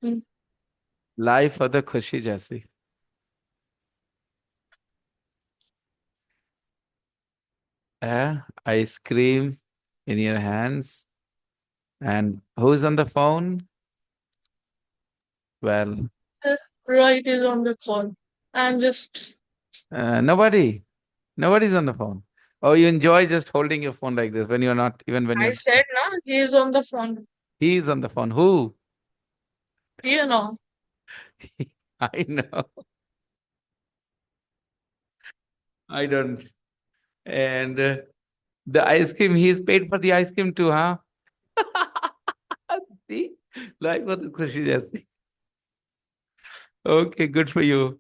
हम्म। Life हो तो खुशी जैसी है। Ice cream in your hands. And who's on the phone? Well, Right is on the call. I'm just. nobody. Nobody's on the phone. Oh, you enjoy just holding your phone like this when you're not, even when I you're said na, he is on the phone. he's on the phone. Who? You know. I know. I don't. And the ice cream, he's paid for the ice cream too, huh? See? Life was खुशी जैसी. Okay, good for you.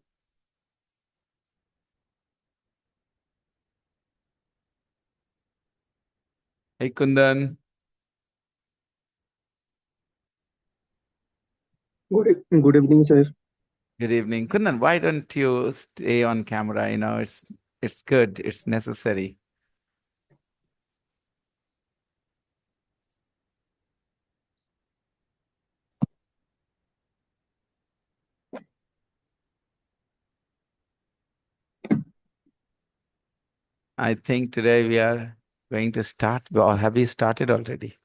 Hey, Kundan. Good evening, sir. Good evening. Kundan, why don't you stay on camera? It's good. It's necessary. I think today we are going to start, or have we started already?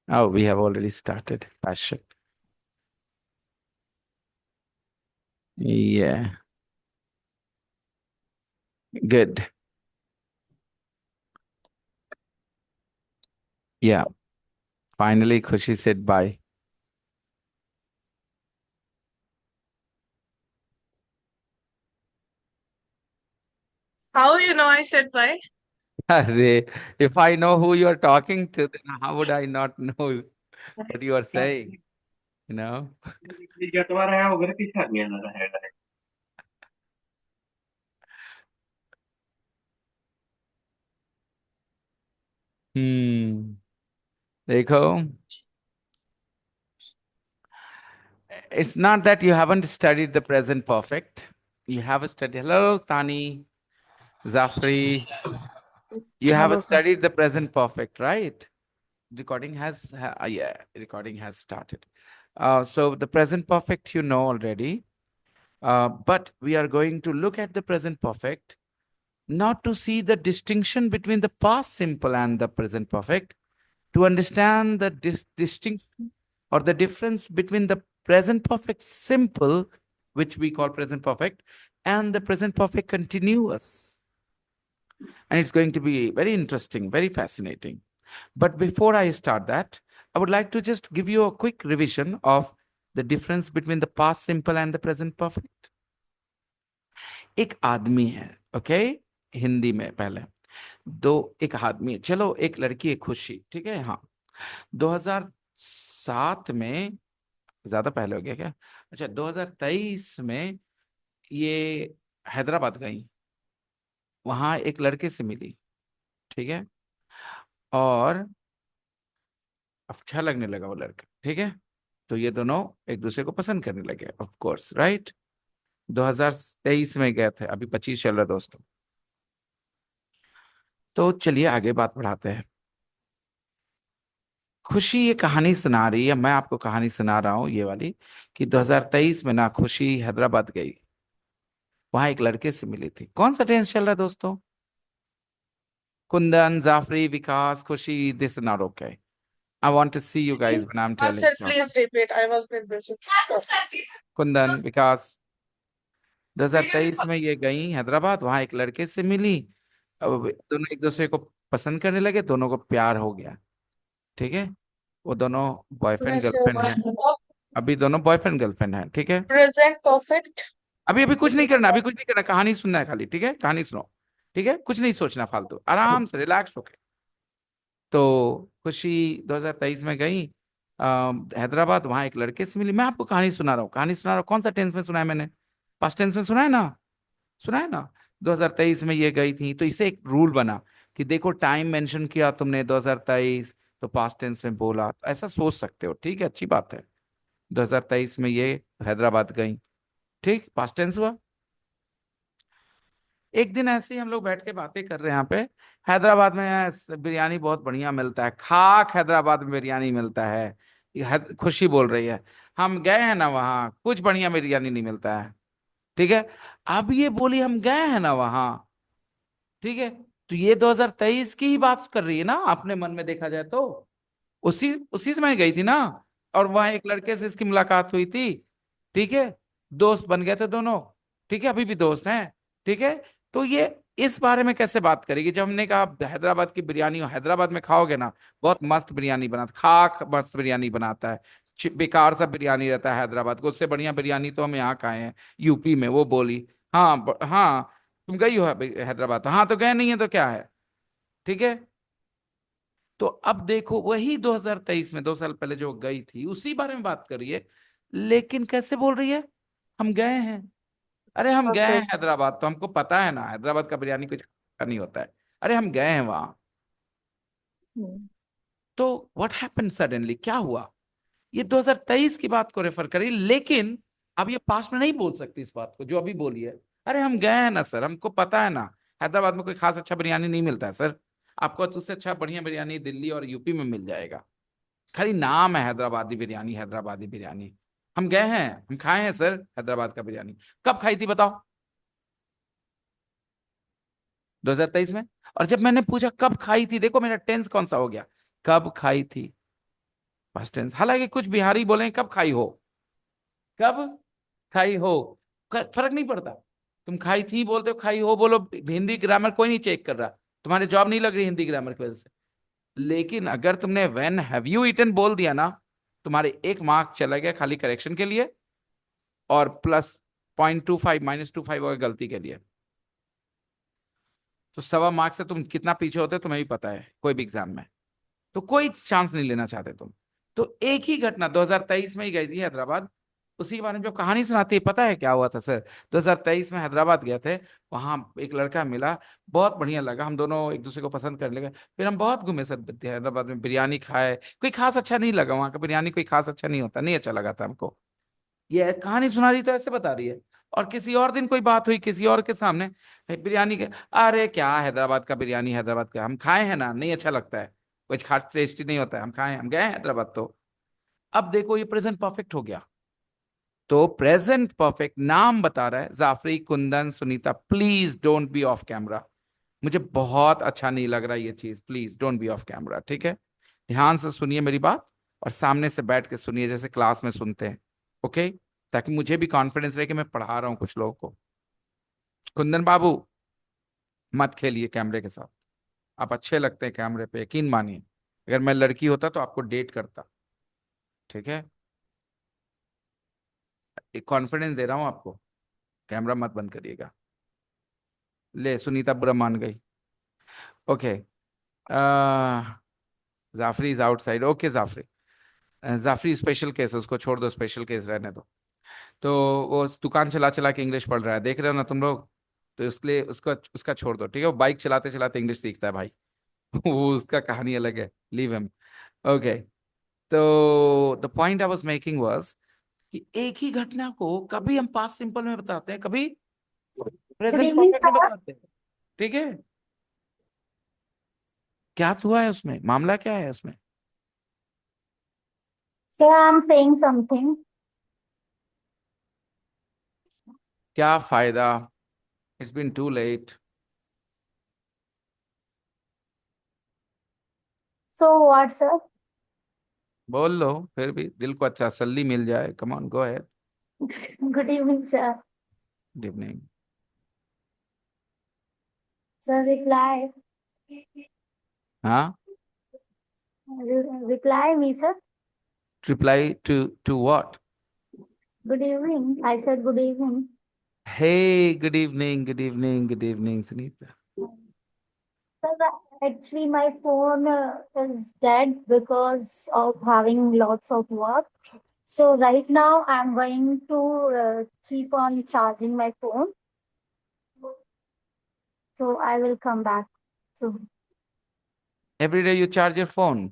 Oh, we have already started. Passion. Yeah, good. Yeah, finally, Khushi said bye. How you know I said bye? Arre, if I know who you are talking to, then how would I not know what you are saying? You know? Hmm. देखो, it's not that you haven't studied the present perfect. You have studied. Hello, Tani, Zafri. You have Hello, sir. studied the present perfect, right? Yeah, recording has started. So the present perfect you know already, but we are going to look at the present perfect, not to see the distinction between the past simple and the present perfect, to understand the distinction or the difference between the present perfect simple, which we call present perfect, and the present perfect continuous. And it's going to be very interesting, very fascinating. But before I start that, I would like to just give you a quick revision of the difference between the past simple and the present perfect. एक आदमी है, okay, Hindi में पहले दो, एक आदमी है, चलो एक लड़की है खुशी, ठीक है, हाँ, 2007 में, ज्यादा पहले हो गया क्या? अच्छा, 2023 में ये हैदराबाद गई, वहां एक लड़के से मिली, ठीक है, और अच्छा लगने लगा वो लड़का, ठीक है, तो ये दोनों एक दूसरे को पसंद करने लगे, ऑफ कोर्स, राइट। 2023 में गए थे, अभी 25 चल रहा है दोस्तों। तो चलिए आगे बात बढ़ाते हैं। खुशी ये कहानी सुना रही है, मैं आपको कहानी सुना रहा हूँ ये वाली, कि 2023 में ना खुशी हैदराबाद गई, वहां एक लड़के से मिली थी। कौन सा टेंस चल रहा है दोस्तों? Kundan, Jafri, Vikas, Khushi, this not okay. I want to see you guys when I am Sir, telling. please repeat. I was with busy. Sir. Kundan, Vikas, 2023 में ये गई हैदराबाद, वहां एक लड़के से मिली, अब दोनों एक दूसरे को पसंद करने लगे, दोनों को प्यार हो गया, ठीक है, वो दोनों बॉयफ्रेंड This गर्लफ्रेंड हैं, is अभी दोनों बॉयफ्रेंड गर्लफ्रेंड हैं, ठीक है। present perfect. अभी अभी कुछ नहीं करना, अभी कुछ नहीं करना, कहानी सुनना है खाली, ठीक है, कहानी सुनो, ठीक है, कुछ नहीं सोचना फालतू, आराम से रिलैक्स होके। तो खुशी 2023 में गई हैदराबाद, वहां एक लड़के से मिली। मैं आपको कहानी सुना रहा हूँ, कहानी सुना रहा हूँ, कौन सा टेंस में सुना है मैंने? पास्ट टेंस में सुना है ना? सुना है ना? 2023 में ये गई थी, तो इससे एक रूल बना कि देखो टाइम मेंशन किया तुमने 2023, तो पास्ट टेंस में बोला, तो ऐसा सोच सकते हो, ठीक है, अच्छी बात है। 2023 में ये हैदराबाद गई, ठीक, पास्ट टेंस हुआ। एक दिन ऐसे ही हम लोग बैठ के बातें कर रहे हैं यहाँ पे, हैदराबाद में बिरयानी बहुत बढ़िया मिलता है, खाक हैदराबाद में बिरयानी मिलता है, खुशी बोल रही है, हम गए हैं ना वहां, कुछ बढ़िया बिरयानी नहीं मिलता है। ठीक है। अब ये बोली हम गए हैं ना वहां। ठीक है। तो ये 2023 की ही बात कर रही है ना, अपने मन में देखा जाए तो। उसी उसी समय गई थी ना। और वहां एक लड़के से इसकी मुलाकात हुई थी। ठीक है। दोस्त बन गए थे दोनों। ठीक है, अभी भी दोस्त हैं। ठीक है। तो ये इस बारे में कैसे बात करेगी, जब हमने कहा हैदराबाद की बिरयानी, हैदराबाद में खाओगे ना, बहुत मस्त बिरयानी बनाता, खाक मस्त बिरयानी बनाता है। बेकार सा बिरयानी रहता है हैदराबाद को, उससे बढ़िया बिरयानी तो हम यहाँ खाए हैं यूपी में। वो बोली हाँ हाँ, तुम गई हो हैदराबाद? तो हाँ, तो गए नहीं है तो क्या है। ठीक है। तो अब देखो, वही 2023 में 2 साल पहले जो गई थी, उसी बारे में बात करिए। लेकिन कैसे बोल रही है, हम गए हैं। अरे हम गए हैं Perfect. हैदराबाद, तो हमको पता है ना हैदराबाद का बिरयानी कुछ अच्छा नहीं होता है। अरे हम गए हैं वहां। Hmm. तो व्हाट हैपेंड सडनली, क्या हुआ? ये 2023 की बात को रेफर करी, लेकिन अब ये पास्ट में नहीं बोल सकती इस बात को जो अभी बोली है। अरे हम गए हैं ना सर, हमको पता है ना, हैदराबाद में कोई खास अच्छा बिरयानी नहीं मिलता है सर। आपको उससे अच्छा बढ़िया बिरयानी दिल्ली और यूपी में मिल जाएगा। खाली नाम है हैदराबादी बिरयानी, हैदराबादी बिरयानी। हम गए हैं, हम खाए हैं सर हैदराबाद का बिरयानी। कब खाई थी बताओ? 2023 में। और जब मैंने पूछा कब खाई थी, देखो मेरा टेंस कौन सा हो गया, कब खाई थी, पास्ट टेंस। हालांकि कुछ बिहारी बोले कब खाई हो, कब खाई हो, फर्क नहीं पड़ता। तुम खाई थी बोलते हो, खाई हो बोलो, हिंदी ग्रामर कोई नहीं चेक कर रहा। तुम्हारी जॉब नहीं लग रही हिंदी ग्रामर की वजह से। लेकिन अगर तुमने व्हेन हैव यू ईटन बोल दिया ना, तुम्हारे 1 मार्क चला गया खाली करेक्शन के लिए, और प्लस 0.25 -25 होगा गलती के लिए। तो 1.25 मार्क से तुम कितना पीछे होते हो तुम्हें भी पता है, कोई भी एग्जाम में। तो कोई चांस नहीं लेना चाहते तुम। तो एक ही घटना 2023 में ही गई थी हैदराबाद। उसी के बारे में जो कहानी सुनाती है, पता है क्या हुआ था सर? 2023 में हैदराबाद गए थे, वहां एक लड़का मिला, बहुत बढ़िया लगा, हम दोनों एक दूसरे को पसंद कर लगे। फिर हम बहुत घूमे सर हैदराबाद में, बिरयानी खाए, कोई खास अच्छा नहीं लगा, वहां का बिरयानी कोई खास अच्छा नहीं होता, नहीं अच्छा लगा था हमको। ये कहानी सुना रही तो ऐसे बता रही है। और किसी और दिन कोई बात हुई किसी और के सामने, बिरयानी के, अरे क्या हैदराबाद का बिरयानी, हैदराबाद का हम खाए हैं ना, नहीं अच्छा लगता है, कुछ खास टेस्टी नहीं होता है, हम खाए, हम गए हैं हैदराबाद तो। अब देखो ये प्रेजेंट परफेक्ट हो गया। तो प्रेजेंट परफेक्ट नाम बता रहा है Jafri, Kundan, Sunita, please don't be off camera. मुझे बहुत अच्छा नहीं लग रहा ये चीज, please don't be off camera. ठीक है। ध्यान से सुनिए मेरी बात, और सामने से बैठ के सुनिए जैसे क्लास में सुनते हैं। ओके। ताकि मुझे भी कॉन्फिडेंस रहे कि मैं पढ़ा रहा हूँ कुछ लोगों को। कुंदन बाबू, मत खेलिए कैमरे के साथ। आप अच्छे लगते हैं कैमरे पे, यकीन मानिए। अगर मैं लड़की होता तो आपको डेट करता। ठीक है। एक कॉन्फिडेंस दे रहा हूँ आपको, कैमरा मत बंद करिएगा। ले, सुनीता बुरा मान गई। Okay. Jafri is outside. Okay Jafri, Jafri special case है, उसको छोड़ दो, स्पेशल केस रहने दो। तो वो दुकान चला चला के इंग्लिश पढ़ रहा है, देख रहे हो ना तुम लोग। तो इसलिए उसका उसका छोड़ दो। ठीक है, वो बाइक चलाते चलाते इंग्लिश सीखता है भाई। वो उसका कहानी अलग है, लीव हिम। ओके। तो the point I was making was कि एक ही घटना को कभी हम पास्ट सिंपल में बताते हैं, कभी Good प्रेजेंट evening, परफेक्ट में sir. बताते हैं। ठीक है। क्या हुआ है उसमें, मामला क्या है उसमें? Sir, I'm saying something. क्या फायदा, it's been too late. So what, sir? बोल लो, फिर भी दिल को अच्छा तसल्ली मिल जाए। Come on, go ahead. Good evening, sir. Good evening. Sir, reply. हाँ, Reply me, sir. Reply to what? Good evening. I said good evening. Hey good evening, good evening, good evening Sunita. Sir, actually my phone is dead because of having lots of work. So right now I'm going to keep on charging my phone. So I will come back soon. Every day you charge your phone?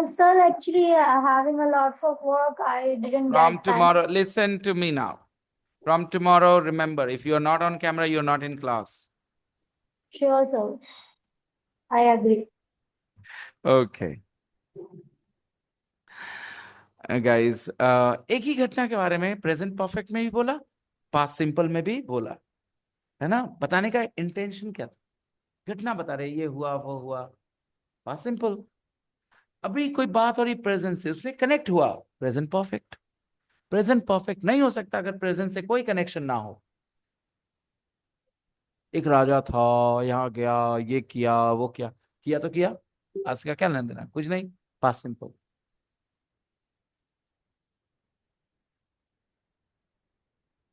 Sir, actually having a lots of work, I didn't From get time. tomorrow, listen to me now. From tomorrow, remember, if you're not on camera, you're not in class. Sure, sir. I agree. Okay. Guys, एक ही घटना के बारे में present perfect में भी बोला, past simple में भी बोला, है ना? बताने का इंटेंशन क्या था? घटना बता रहे, ये हुआ वो हुआ, पास्ट सिंपल। अभी कोई बात हो रही प्रेजेंट से, उससे कनेक्ट हुआ, प्रेजेंट परफेक्ट। प्रेजेंट परफेक्ट नहीं हो सकता अगर प्रेजेंट से कोई कनेक्शन ना हो। एक राजा था, यहाँ गया, ये किया वो किया, किया तो किया, आज का क्या लेना देना, कुछ नहीं, पास्ट सिंपल।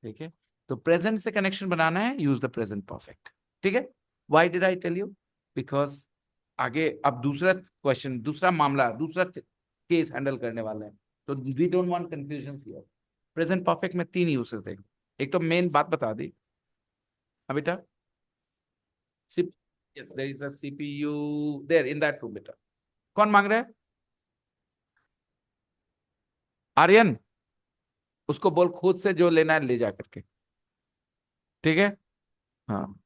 ठीक है, तो प्रेजेंट से कनेक्शन बनाना है, यूज द प्रेजेंट परफेक्ट। ठीक है, why did I tell you? Because आगे अब दूसरा क्वेश्चन, दूसरा मामला, दूसरा केस हैंडल करने वाले हैं, तो we don't want confusion here. Present perfect में 3 यूसेस देखो। एक तो मेन बात बता दी। हाँ बेटा, yes, there is a CPU there in that room बेटा। कौन मांग रहा है? आर्यन, उसको बोल खुद से जो लेना है ले जा करके। ठीक है, हाँ।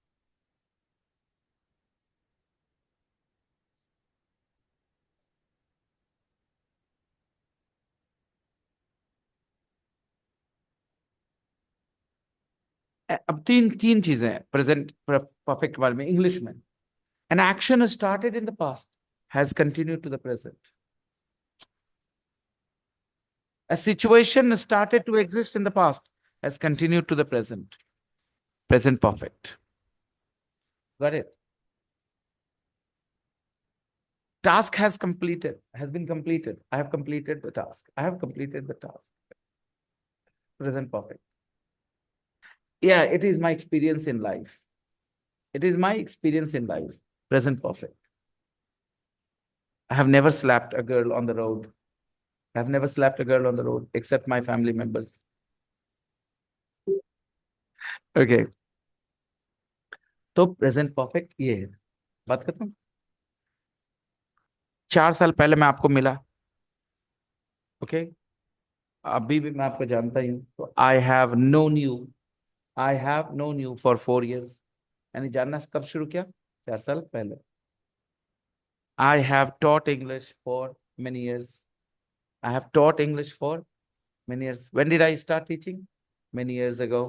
अब तीन तीन चीजें हैं प्रेजेंट परफेक्ट बारे में इंग्लिश में। An action started in the past has continued to the present. A situation started to exist in the past has continued to the present. Present perfect. Got it? Task has completed, has been completed. I have completed the task. I have completed the task. Present perfect. Yeah, it is my experience in life. It is my experience in life. Present perfect. I have never slapped a girl on the road. I have never slapped a girl on the road except my family members. Okay. तो present perfect ये है। बात करता हूँ, 4 साल पहले मैं आपको मिला, ओके? अभी भी मैं आपको जानता ही हूँ, तो आई have known you for 4 years। यानी जानना कब शुरू किया? 4 साल पहले। I have taught English for many years. I have taught English for many years. When did I start teaching? Many years ago.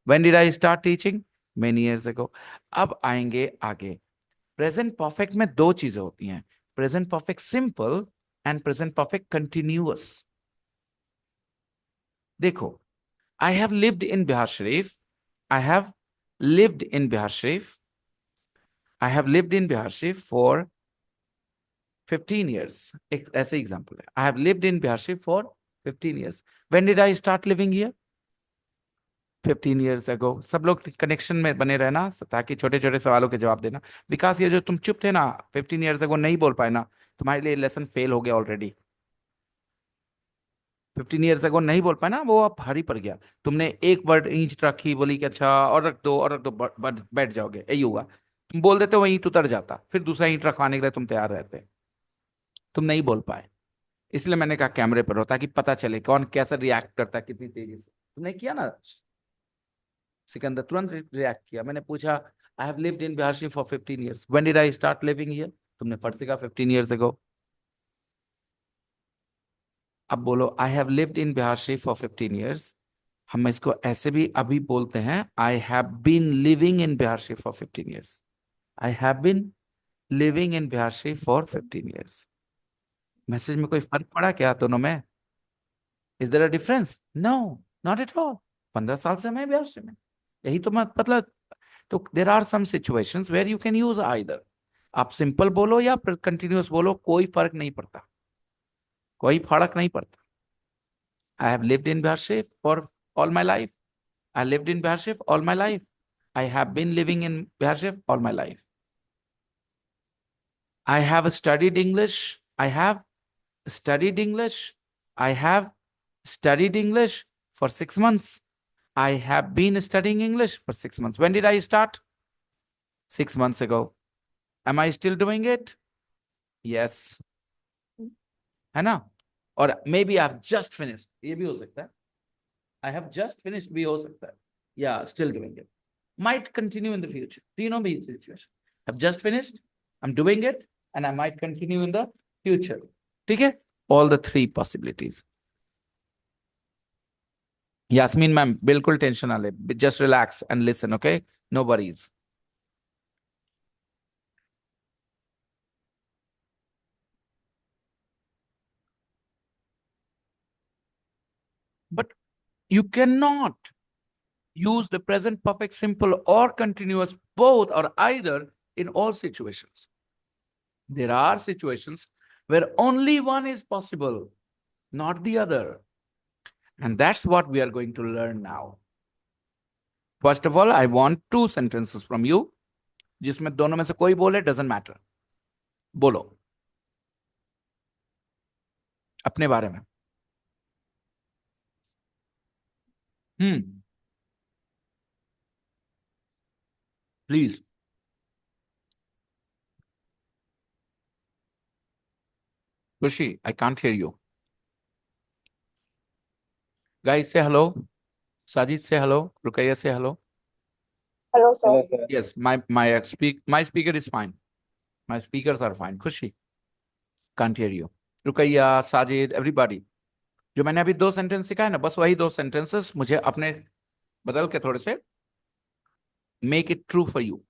When did I start teaching? Many years ago. अब आएंगे आगे। प्रेजेंट परफेक्ट में 2 चीजें होती हैं, present perfect simple and present perfect continuous. देखो, I have lived in Bihar Sharif. I have lived in Bihar Sharif. I have lived in Bihar Sharif for 15 years. ऐसे example है। I have lived in Bihar Sharif for 15 years. When did I start living here? 15 years ago. सब लोग connection में बने रहना ताकि छोटे छोटे सवालों के जवाब देना। विकास, ये जो तुम चुप थे ना 15 years ago, नहीं बोल पाए ना, तुम्हारे लिए लेसन फेल हो गया ऑलरेडी। 15 years ago नहीं बोल पाए ना, वो अब भारी पड़ गया। तुमने एक वर्ड इंच रखी, बोली कि अच्छा और रख दो और रख दो, बैठ जाओगे, यही हुआ। तुम बोल देते वहीं उतर जाता, फिर दूसरा ईंट रखवाने के लिए तुम तैयार रहते। तुम नहीं बोल पाए, इसलिए मैंने कहा कैमरे पर हो ताकि पता चले कौन कैसा रिएक्ट करता है, कितनी तेजी से। तुमने किया ना सिकंदर, तुरंत रिएक्ट किया। मैंने पूछा, I have lived in Bihar for 15 years। When did I start living here? तुमने फट से कहा 15 years ago। अब बोलो, I have lived in Bihar for 15 years। हम इसको ऐसे भी अभी बोलते हैं, I have been living in Bihar for 15 years। I have been living in Bihar for 15 years। Message में कोई फर्क पड़ा क्या दोनों में? Is there a difference? No, not at all. 15 साल से मैं बिहार में, यही तो मतलब। तो there are some situations where you can use either. आप सिंपल बोलो या कंटिन्यूअस बोलो, कोई फर्क नहीं पड़ता, कोई फर्क नहीं पड़ता। आई have lived in Bihar for all my life. I lived in Bihar Sharif all my life. I have been living in Bihar Sharif all my life. I have studied English. I have studied English. I have studied English for 6 months. I have been studying English for 6 months. When did I start? 6 months ago. Am I still doing it? Yes. है ना? और maybe I've just finished. ये भी हो सकता है। I have just finished भी हो सकता है। Yeah, still doing it. Might continue in the future. तीनों भी situation. I've just finished, I'm doing it, and I might continue in the future. ठीक है? All the 3 possibilities. Yasmin ma'am बिल्कुल tension ना ले, just relax and listen, okay, no worries. But you cannot use the present perfect simple or continuous, both or either, in all situations. There are situations where only one is possible, not the other. And that's what we are going to learn now. First of all, I want two sentences from you. जिसमें दोनों में से कोई बोले, doesn't matter. बोलो अपने बारे में. Please. Kushi, I can't hear you. Guys, say hello. Sajid, say hello. Rukaiya, say hello. Hello, sir. Hello, sir. Yes, my speaker is fine. My speakers are fine. Kushi, can't hear you. Rukaiya, Sajid, everybody. जो मैंने अभी दो sentence सिखाए ना, बस वही दो sentences मुझे अपने बदल के थोड़े से make it true for you.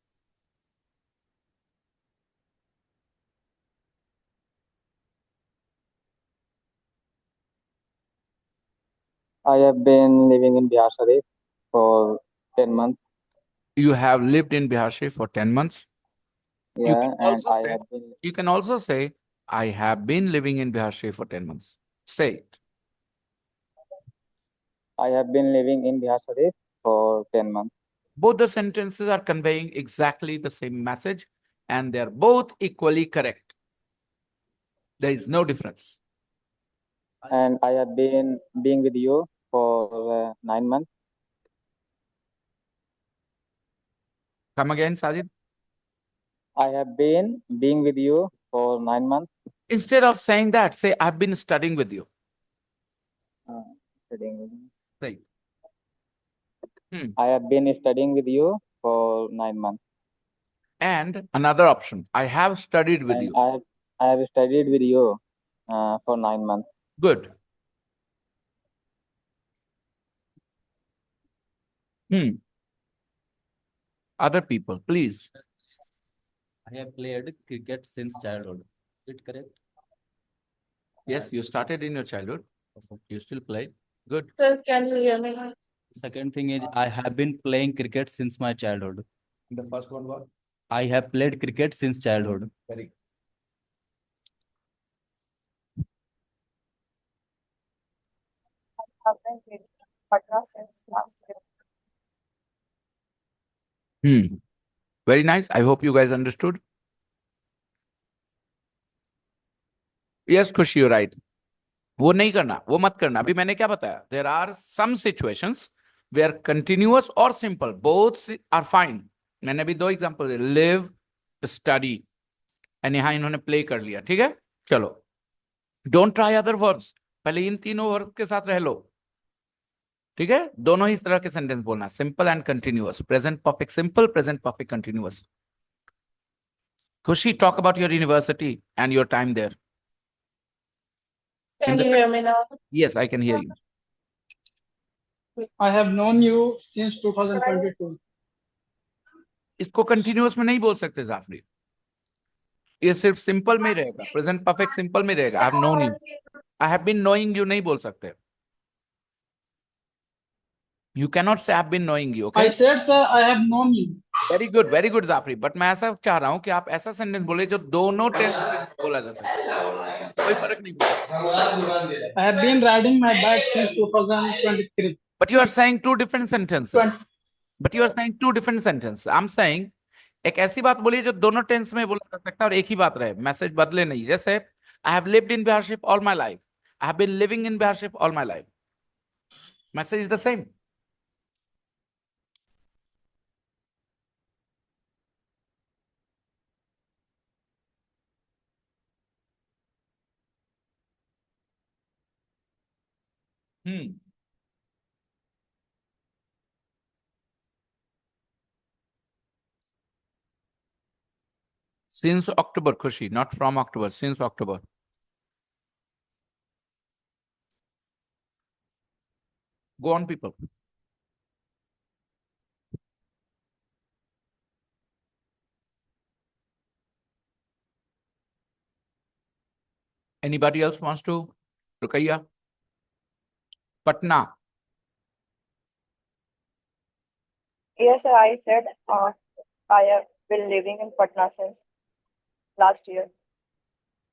I have been living in Bihar Sharif for 10 months. You have lived in Bihar for 10 months. You Yeah, can and also I say, have been you can also say, I have been living in Bihar for 10 months. Say it. living in Bihar Sharif for 10 months. Both the sentences are conveying exactly the same message and they are both equally correct. There is no difference. And I have been being with you for 9 months. Come again, Sajid. I have been being with you for 9 months. Instead of saying that, say, I've been studying with you. Studying with you. Say it. I have been studying with you for 9 months. And another option, I have studied with And you. I have studied with you for 9 months. Good. Other people, please. I have played cricket since childhood. Is it correct? Yes, you started in your childhood. You still play. Good. Sir, can you hear me now? Second thing is I have been playing cricket since my childhood. The first one was I have played cricket since childhood. very good. Have been with Patna since last year. Very nice. I hope you guys understood. Yes, Khushi, you're right. वो नहीं करना, वो मत करना. अभी मैंने क्या बताया? There are some situations where continuous or simple, both are fine. मैंने अभी दो एग्जांपल दिए, live, study, and यहाँ इन्होंने play कर लिया. ठीक है? चलो. Don't try other verbs. पहले इन तीनों वर्ब के साथ रह लो. ठीक है? दोनों ही इस तरह के सेंटेंस बोलना, simple and continuous. Present perfect simple, present perfect continuous. Khushi, talk about your university and your time there. Can you hear me now? Yes, I can hear you. I have known you since 2022. इसको continuous में नहीं बोल सकते जाफरी. ये सिर्फ simple में रहेगा, present perfect simple में रहेगा. I have known you, I have been knowing you नहीं बोल सकते. You cannot say I've been knowing you, okay? I said, sir, I have known you. Very good Jafri. But मैं ऐसा चाह रहा हूं कि आप ऐसा सेंटेंस बोले जो दोनों टेंस में बोला जा सके. कोई फर्क नहीं पड़ता. I have been riding my bike since 2023. But you are saying two different sentences. I'm saying एक ऐसी बात बोलिए जो दोनों टेंस में बोला जा सकता है और एक ही बात रहे, मैसेज बदले नहीं. जैसे I have lived in Bihar all my life, I have been living in Bihar all my life. Message is the same. Since October, Khushi, not from October, since October. Go on, people. Anybody else wants to? Rukaiya? Patna. Yes, sir, I said I have been living in Patna since last year.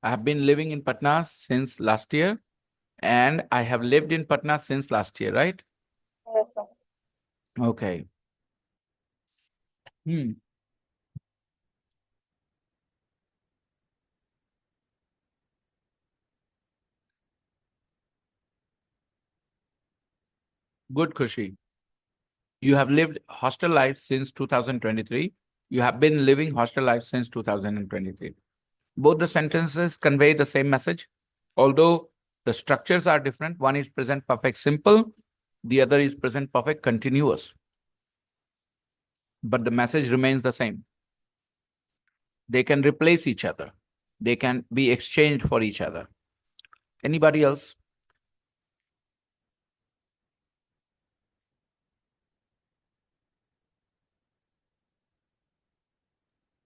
I have been living in Patna since last year, and I have lived in Patna since last year, right? Yes, sir. Okay. Good, Khushi. You have lived hostel life since 2023. You have been living hostel life since 2023. Both the sentences convey the same message, although the structures are different. One is present perfect simple, the other is present perfect continuous. But the message remains the same. They can replace each other. They can be exchanged for each other. Anybody else?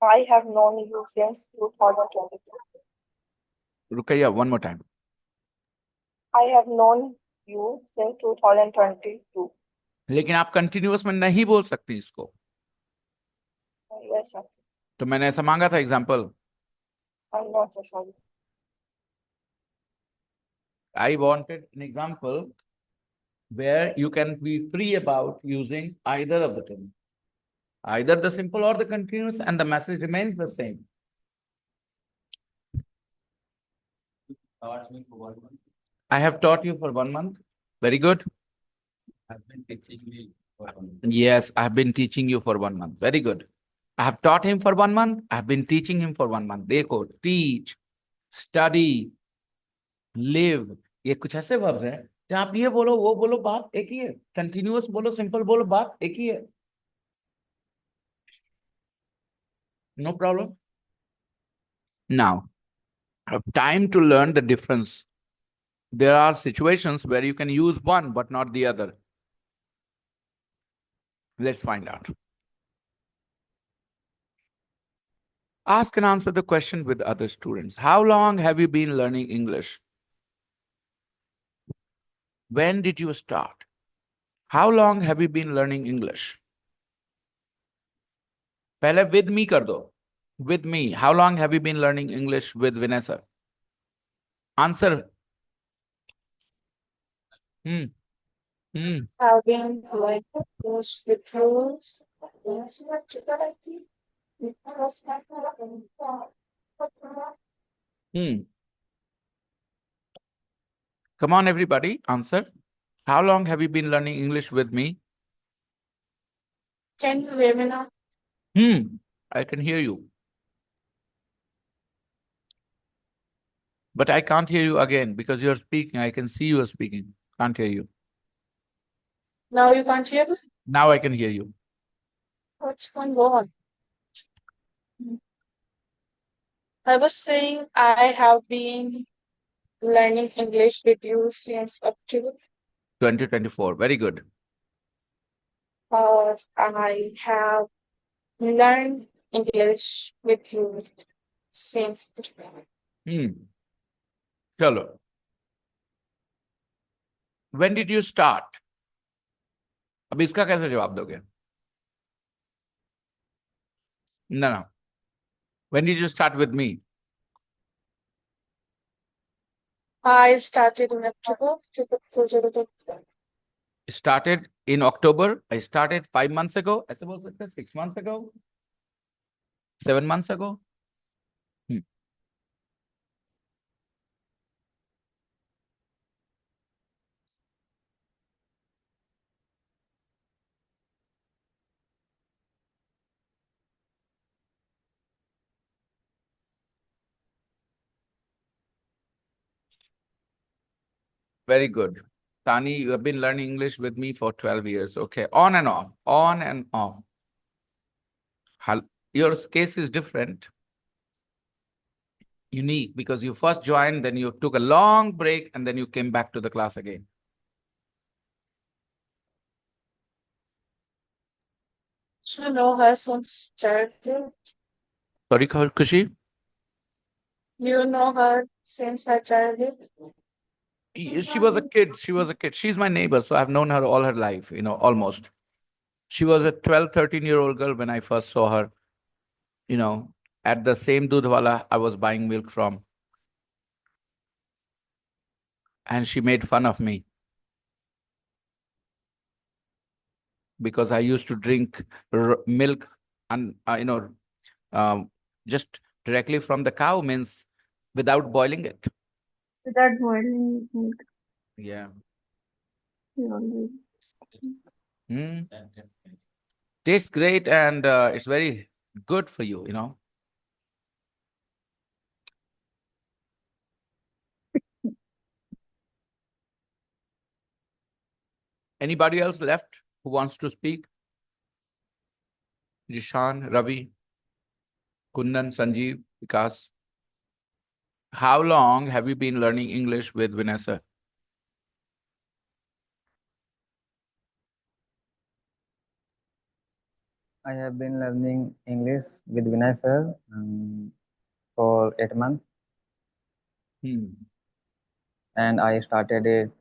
I have known you since 2022. Rukaiya, one more time. I have known you since 2022. लेकिन आप continuous में नहीं बोल सकती इसको. Yes, sir. तो मैंने ऐसा मांगा था example. I'm not so sorry. I wanted an example where you can be free about using either of the two. Either the simple or the continuous, and the message remains the same. Taught me for 1 month. I have taught you for 1 month. Very good. I've been teaching me for 1 month. Yes, I have been teaching you for 1 month. Very good. I have taught him for 1 month. I have been teaching him for 1 month. देखो, teach, study, live. ये कुछ ऐसे verbs हैं जहाँ आप ये बोलो वो बोलो बात एक ही है. कंटिन्यूअस बोलो सिंपल बोलो बात एक ही है. No problem. Now, have time to learn the difference. There are situations where you can use one but not the other. Let's find out. Ask and answer the question with other students. How long have you been learning English? When did you start? How long have you been learning English? पहले with me कर दो. With me. How long have you been learning English with Vinay sir? Answer. Have been like those with rules. Come on, everybody. Answer. How long have you been learning English with me? Can you hear me now? I can hear you. But I can't hear you again because you're speaking. I can see you are speaking. Can't hear you. Now you can't hear me? Now I can hear you. What's going on? I was saying I have been learning English with you since October. 2024. Very good. I have learned English with you since October. Chalo. When did you start? अब इसका कैसे जवाब दोगे? No. When did you start with me? I started in October. Started in October. I started 5 months ago. ऐसे बोल सकते हैं 6 months ago. 7 months ago. Very good. Tani, you have been learning English with me for 12 years. Okay. On and off. On and off. Your case is different. Unique because you first joined, then you took a long break, and then you came back to the class again. You know her since childhood. Sorry, Kushi? You know her since her childhood. She was a kid. She was a kid. She's my neighbor, so I've known her all her life, almost. She was a 12, 13-year-old girl when I first saw her, you know, at the same dudhwala I was buying milk from. And she made fun of me because I used to drink milk and, um, just directly from the cow, means without boiling it. Without boiling milk, Yeah. we always. Mm. Tastes great and it's very good for you. Anybody else left who wants to speak? Jishan, Ravi, Kundan, Sanjeev, Vikas. How long have you been learning English with Vanessa? I have been learning English with Vinay sir for 8 months, Hmm. and I started it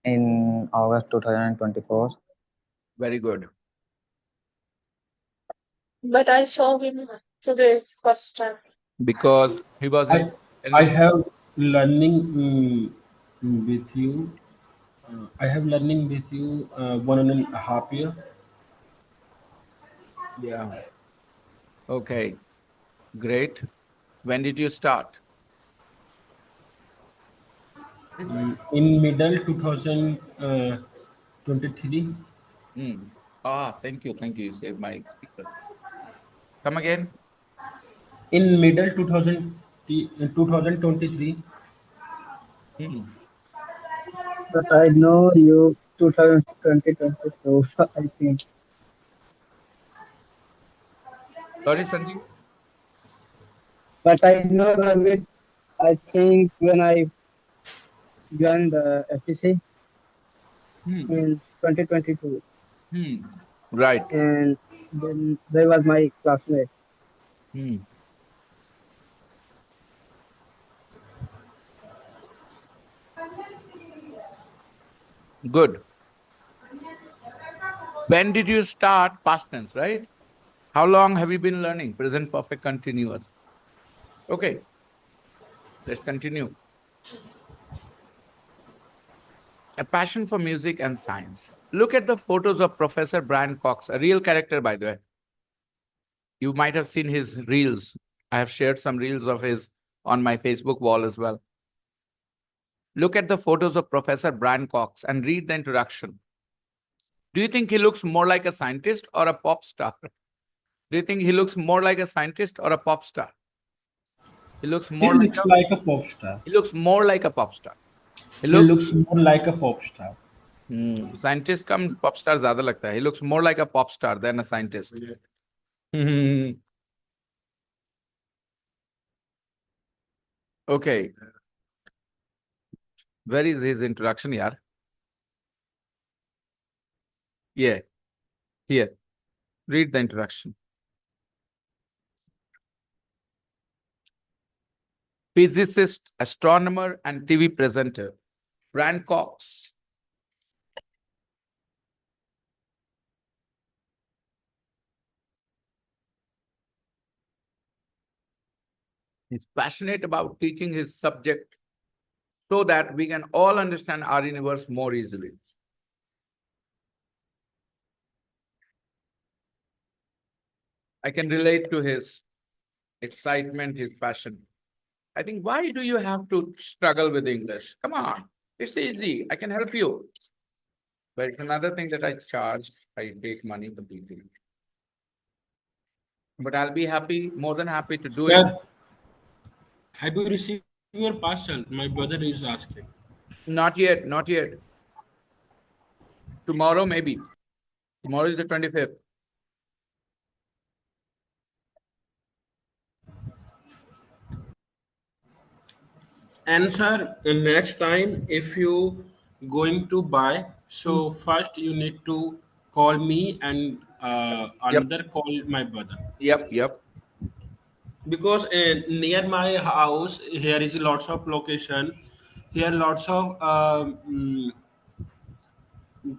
in August 2024. Very good. But I saw him today first time. Because he was I in I a have learning with you. I have learning with you 1.5 year. yeah. Okay, great. When did you start? This way. In middle 2023. Hmm. Ah, thank you. Thank you. You saved my speaker. Come again. In middle 2023. Hmm. But I know you 2022, I think. Sorry, Sanjeev. But I know Ravid, I think when I joined the FTC Hmm. in 2022, Hmm. Right. and then they was my classmate. Hmm. Good. When did you start past tense, right? How long have you been learning present perfect continuous? Okay, let's continue. A passion for music and science. Look at the photos of Professor Brian Cox, a real character, by the way. You might have seen his reels. I have shared some reels of his on my Facebook wall as well. Look at the photos of Professor Brian Cox and read the introduction. Do you think he looks more like a scientist or a pop star? Do you think he looks more like a scientist or a pop star? He looks He more like looks a like a pop star. he looks more like a pop star. He He looks looks more like a pop star. scientist come pop star ज़्यादा लगता है. He looks more like a pop star than a scientist. Hmm. Okay. Where is his introduction, yaar? Yeah, here. Read the introduction. Physicist, astronomer, and TV presenter, Brian Cox. He's passionate about teaching his subject so that we can all understand our universe more easily. I can relate to his excitement, his passion. I think, why do you have to struggle with English? Come on, it's easy. I can help you. But it's another thing that I charge. I take money completely. But I'll be happy, more than happy to do it. Sir, have you received your parcel? My brother is asking. Not yet, not yet. Tomorrow, maybe. Tomorrow is the 25th. And sir, next time if you going to buy, so first you need to call me and Yep. another call my brother. Yep. Yep. Because near my house here is lots of location. Here lots of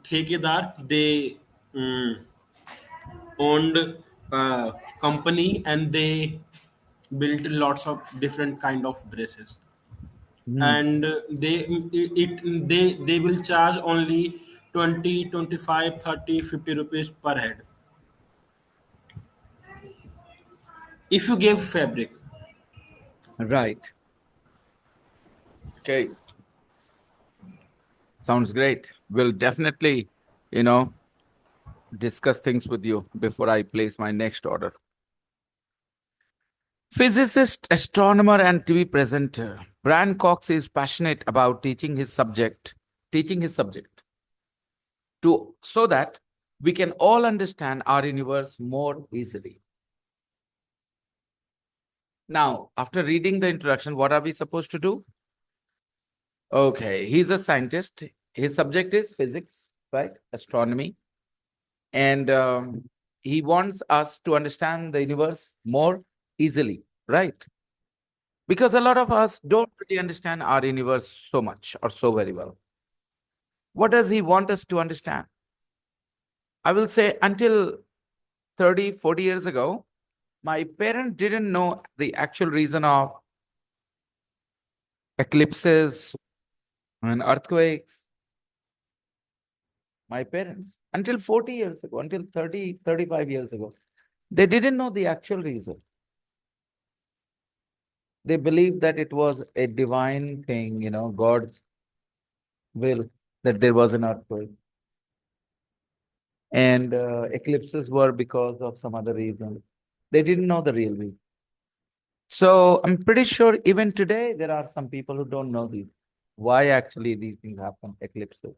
ठेकेदार they owned company and they built lots of different kind of dresses, Hmm. and they will charge only 20, 25, 30, 50 rupees per head if you give fabric. Right. Okay. Sounds great. We'll definitely, you know, discuss things with you before I place my next order. Physicist, astronomer, and TV presenter Brian Cox is passionate about teaching his subject to so that we can all understand our universe more easily. Now, after reading the introduction, what are we supposed to do? Okay, he's a scientist. His subject is physics, right? Astronomy. And he wants us to understand the universe more easily, right? Because a lot of us don't really understand our universe so much or so very well. What does he want us to understand? I will say until 30, 40 years ago, my parents didn't know the actual reason of eclipses and earthquakes. My parents, until 40 years ago, until 30, 35 years ago, they didn't know the actual reason. They believed that it was a divine thing, God's will that there was an earthquake. And eclipses were because of some other reason. They didn't know the real reason. So I'm pretty sure even today there are some people who don't know why actually these things happen, eclipses.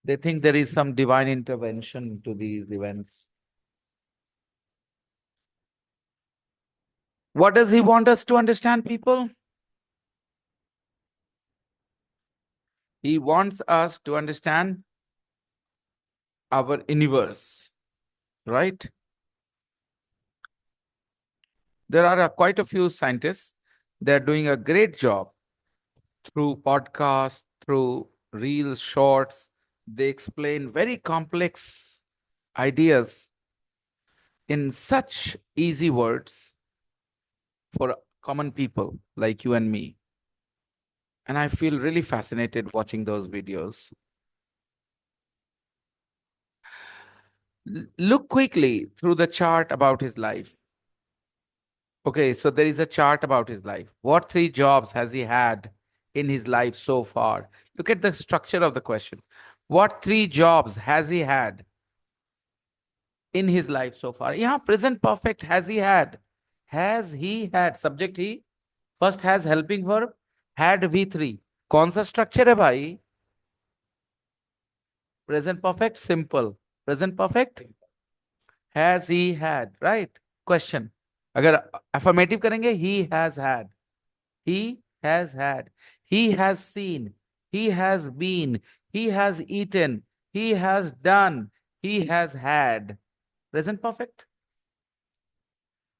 They think there is some divine intervention to these events. What does he want us to understand, people? He wants us to understand our universe, right? There are quite a few scientists. They're doing a great job through podcasts, through reels, shorts. They explain very complex ideas in such easy words for common people like you and me. And I feel really fascinated watching those videos. Look quickly through the chart about his life. Okay, so there is a chart about his life. What three jobs has he had in his life so far? Look at the structure of the question. What three jobs has he had in his life so far? Yeah, present perfect. Has he had? Has he had? Subject he. First has helping verb. Had V3. कौन सा structure है भाई? Present perfect. Simple. Present perfect. Has he had? Right? Question. अगर affirmative करेंगे, he has had. He has had. He has seen. He has been. He has eaten. He has done. He has had. Present perfect.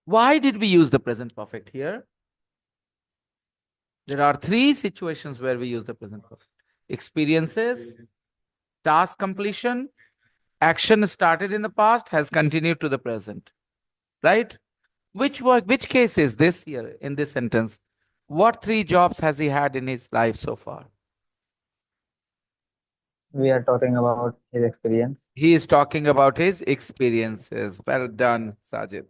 Why did we use the present perfect here? There are three situations where we use the present perfect. Experiences, task completion, action started in the past has continued to the present. Right? Which case is this here in this sentence? What three jobs has he had in his life so far? We are talking about his experience. He is talking about his experiences. Well done, Sajid.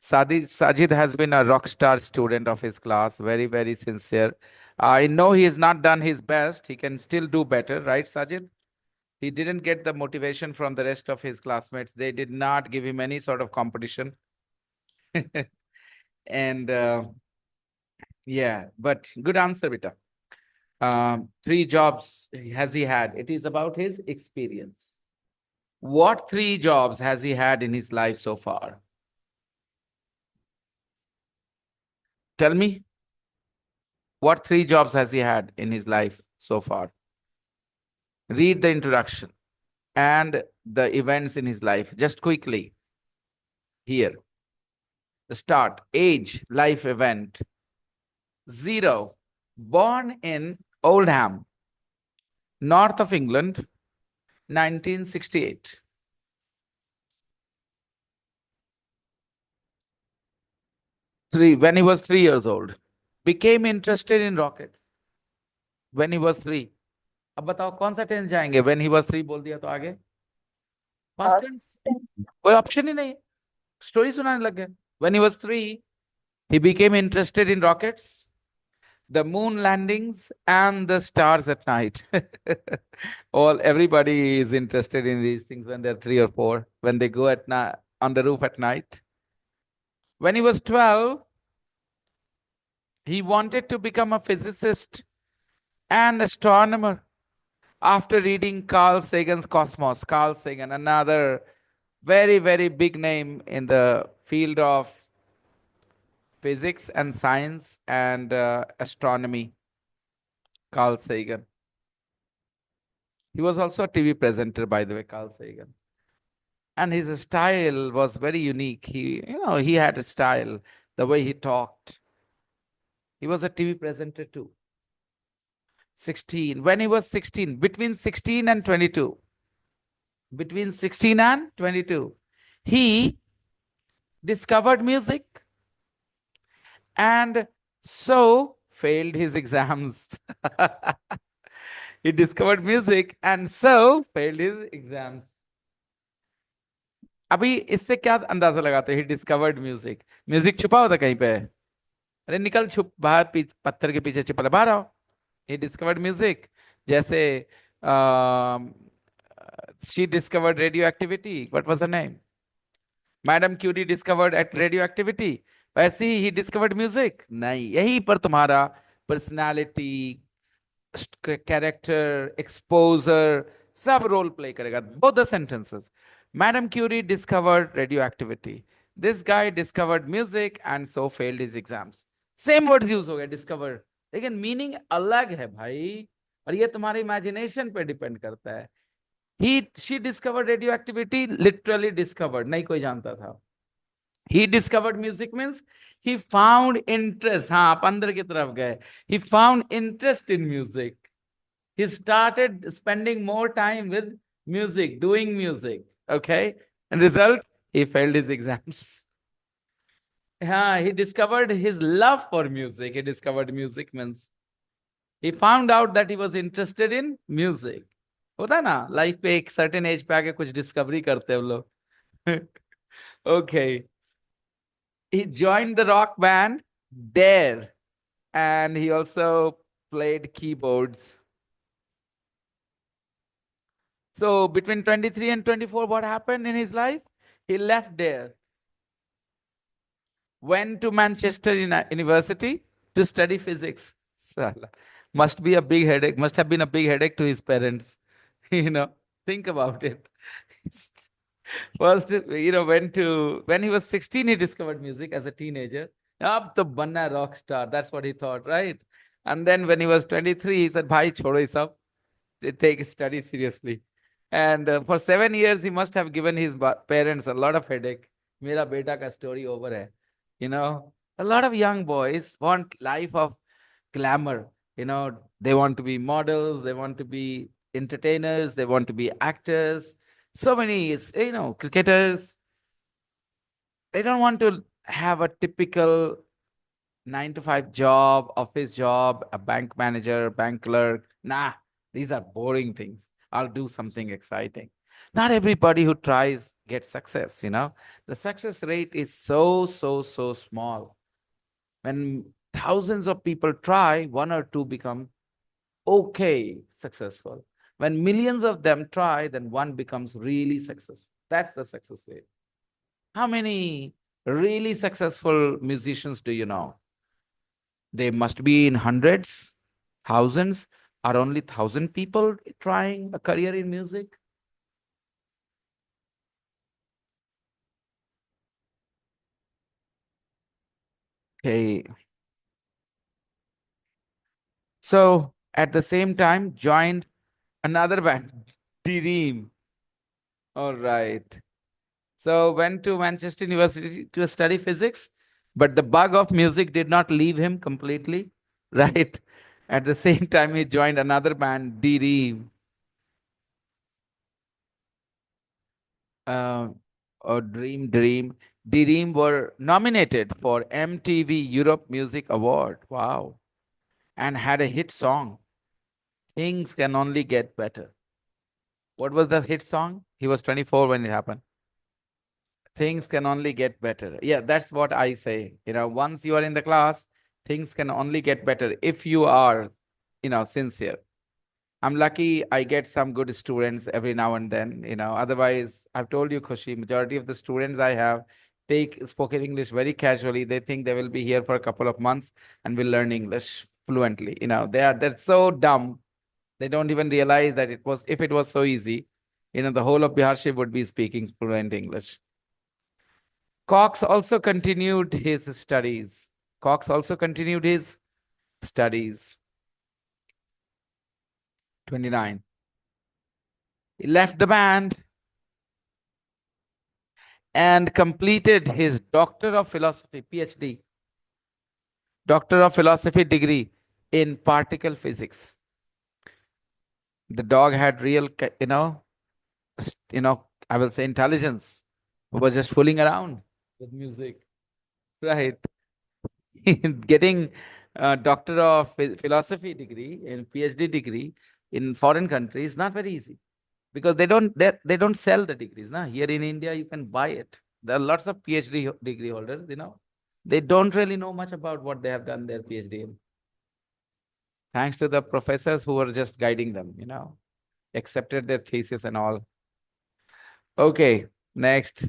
Sajid has been a rock star student of his class, very, very sincere. I know he has not done his best. He can still do better, right, Sajid? He didn't get the motivation from the rest of his classmates. They did not give him any sort of competition. And yeah, but good answer, Vita. Three jobs has he had? It is about his experience. What three jobs has he had in his life so far? Tell me, what three jobs has he had in his life so far? Read the introduction. and the events in his life. Just quickly here. Start. Age, life event. 0. Born in Oldham, north of England, 1968. 3. When he was 3 years old. Became interested in rocket when he was 3. अब बताओ कौन सा tense जाएंगे? When he was 3 बोल दिया तो आगे past Past tense, tense. कोई ऑप्शन ही नहीं है. स्टोरी सुनाने लग गए. When he was 3, he became interested in rockets, the moon landings, and the stars at night. All everybody is interested in these things when they're 3 or 4, when they go at night on the roof at night. When he was 12, he wanted to become a physicist and astronomer after reading Carl Sagan's Cosmos. Carl Sagan, another very, very big name in the field of physics and science and astronomy. Carl Sagan. He was also a TV presenter, by the way, Carl Sagan. And his style was very unique. He had a style, the way he talked. He was a TV presenter too. 16. When he was 16, between 16 and 22, between 16 and 22, he discovered music and so failed his exams. He discovered music and so failed his exams. अभी इससे क्या अंदाजा लगाते हो? He discovered music. Music छुपा होता कहीं पे? अरे निकल, छुप बाहर, पत्थर के पीछे छुपा, बाहर आओ. He discovered music. जैसे she discovered radioactivity. What was her name? Madam Curie discovered at radioactivity. वैसे ही he discovered music. नहीं, यहीं पर तुम्हारा personality, character, exposure, सब role play करेगा. Both the sentences. Madam Curie discovered radioactivity. This guy discovered music and so failed his exams. Same words use हो गए, discovered. लेकिन meaning अलग है भाई, और ये तुम्हारे imagination पे depend करता है. She discovered radioactivity, literally discovered, नहीं कोई जानता था. He discovered music means he found interest. हाँ, आप अंदर की तरफ गए. He found interest in music. He started spending more time with music, doing music. Okay. And result, he failed his exams. Yeah, he discovered his love for music. He discovered music means he found out that he was interested in music. होता है ना, life पे एक certain age पे आके कुछ discovery करते हैं लोग. Okay. He joined the rock band there, and he also played keyboards. So between 23 and 24, what happened in his life? He left there, went to Manchester University to study physics. Sala. Must be a big headache, must have been a big headache to his parents. Think about it. First, when he was 16, he discovered music as a teenager. Ab to banna rock star. That's what he thought, right? And then when he was 23, he said, Bhai, chodo ye sab. Take study seriously. And for 7 years, he must have given his parents a lot of headache. Mera beta ka story over hai. A lot of young boys want life of glamour. They want to be models, they want to be entertainers, they want to be actors. So many, cricketers. They don't want to have a typical 9 to 5 job, office job, a bank manager, bank clerk. Nah, these are boring things. I'll do something exciting. Not everybody who tries gets success. The success rate is so, so, so small. When thousands of people try, one or two become okay, successful. When millions of them try, then one becomes really successful. That's the success rate. How many really successful musicians do you know? They must be in hundreds, thousands. Are only 1,000 people trying a career in music? Okay. So at the same time, joined another band, Dream. All right. So went to Manchester University to study physics, but the bug of music did not leave him completely. Right. At the same time, he joined another band, D-Ream. Uh, or Dream. D-Ream were nominated for MTV Europe Music Award. Wow. And had a hit song, Things Can Only Get Better. What was the hit song? He was 24 when it happened. Things can only get better. Yeah, that's what I say. Once you are in the class, things can only get better if you are, sincere. I'm lucky I get some good students every now and then. Otherwise, I've told you, Khushi, majority of the students I have take spoken English very casually. They think they will be here for a couple of months and will learn English fluently. They're so dumb. They don't even realize that if it was so easy, the whole of Biharship would be speaking fluent English. Cox also continued his studies. Cox also continued his studies. 29. He left the band and completed his Doctor of Philosophy, PhD, Doctor of Philosophy degree in particle physics. The dog had real, I will say intelligence. Was just fooling around with music, right? Getting a Doctor of Philosophy degree and PhD degree in foreign countries is not very easy because they don't sell the degrees. Now here in India, you can buy it. There are lots of PhD degree holders. They don't really know much about what they have done their PhD in. Thanks to the professors who were just guiding them. Accepted their thesis and all. Okay, next.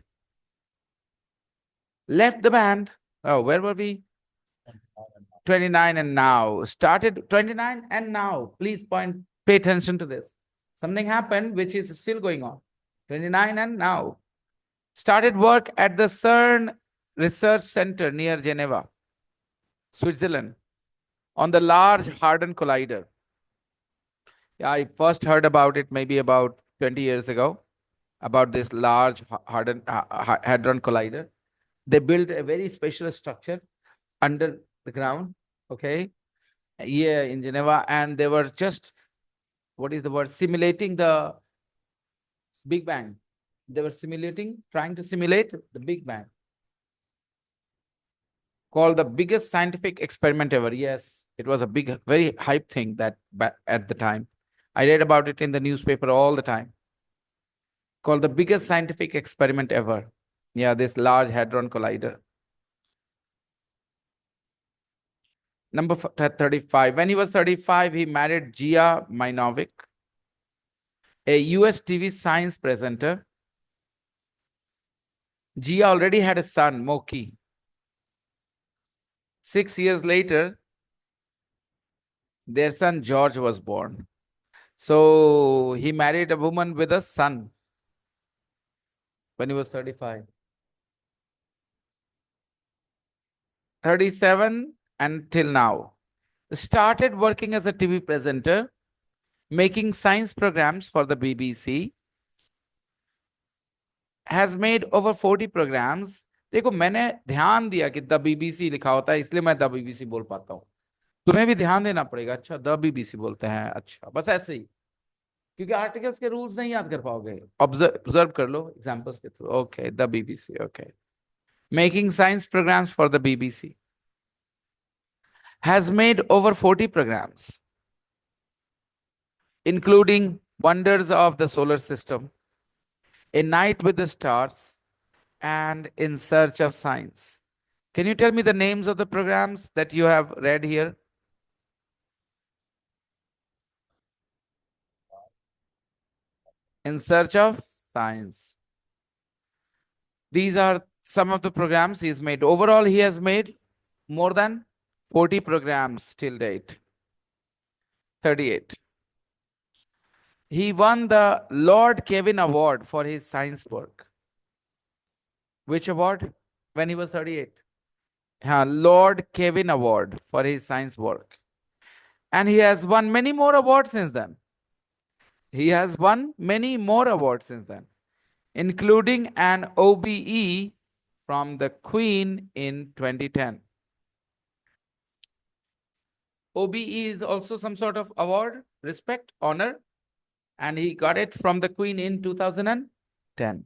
Left the band. Oh, where were we? 29 and now. Started 29 and now. Please pay attention to this. Something happened which is still going on. 29 and now. Started work at the CERN Research Center near Geneva, Switzerland, on the Large Hadron Collider. Yeah, I first heard about it maybe about 20 years ago, about this Large Hadron Collider. They built a very special structure under the ground, okay, yeah, in Geneva, and they were just, what is the word, simulating the Big Bang. They were trying to simulate the Big Bang, called the biggest scientific experiment ever. Yes, it was a big, very hype thing at the time. I read about it in the newspaper all the time. Called the biggest scientific experiment ever. Yeah, this Large Hadron Collider. Number 35. When he was 35, he married Gia Minovic, a US TV science presenter. Gia already had a son, Moki. 6 years later, their son George was born. So he married a woman with a son when he was 35. 37 until now. Started working as a TV presenter, making science programs for the BBC. Has made over 40 programs. देखो मैंने ध्यान दिया कि the BBC लिखा होता है इसलिए मैं द बीबीसी बोल पाता हूँ. तुम्हें भी ध्यान देना पड़ेगा. अच्छा द बीबीसी बोलते हैं. अच्छा बस ऐसे ही, क्योंकि आर्टिकल्स के रूल्स नहीं याद कर पाओगे. ऑब्जर्व कर लो एग्जांपल्स के through. Okay, the BBC. Okay, making science programs for the BBC. Has made over 40 programs, including Wonders of the Solar System, A Night with the Stars, and In Search of Science. Can you tell me the names of the programs that you have read here? In Search of Science. These are some of the programs he's made. Overall, he has made more than 40 programs till date. 38. He won the Lord Kelvin Award for his science work. Which award? When he was 38. Lord Kelvin Award for his science work. And he has won many more awards since then. He has won many more awards since then. including an OBE from the Queen in 2010. OBE is also some sort of award, respect, honor, and he got it from the Queen in 2010.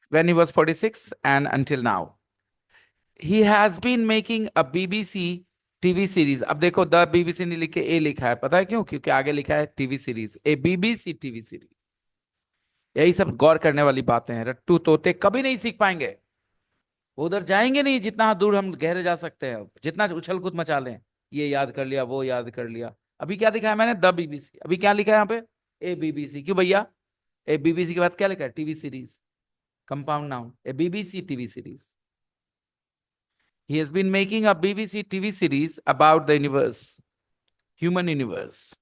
When he was 46 and until now. He has been making a BBC TV series. अब देखो the BBC ने लिखे ए लिखा है, पता है क्यों? क्योंकि आगे लिखा है टीवी सीरीज, ए BBC टीवी सीरीज। यही सब गौर करने वाली बातें हैं। रट्टू तोते कभी नहीं सीख पाएंगे, वो उधर जाएंगे नहीं जितना दूर हम गहरे जा सकते हैं, जितना उछल कूद मचा लें। ये याद कर लिया, वो याद कर लिया। अभी क्या दिखा है मैंने? The BBC। अभी क्या लिखा है यहाँ पे? ए BBC। क्यों भैया? ए BBC के बाद क्या लिखा है? TV series, compound noun, A BBC TV series. He has been making a BBC TV series about the universe, human universe,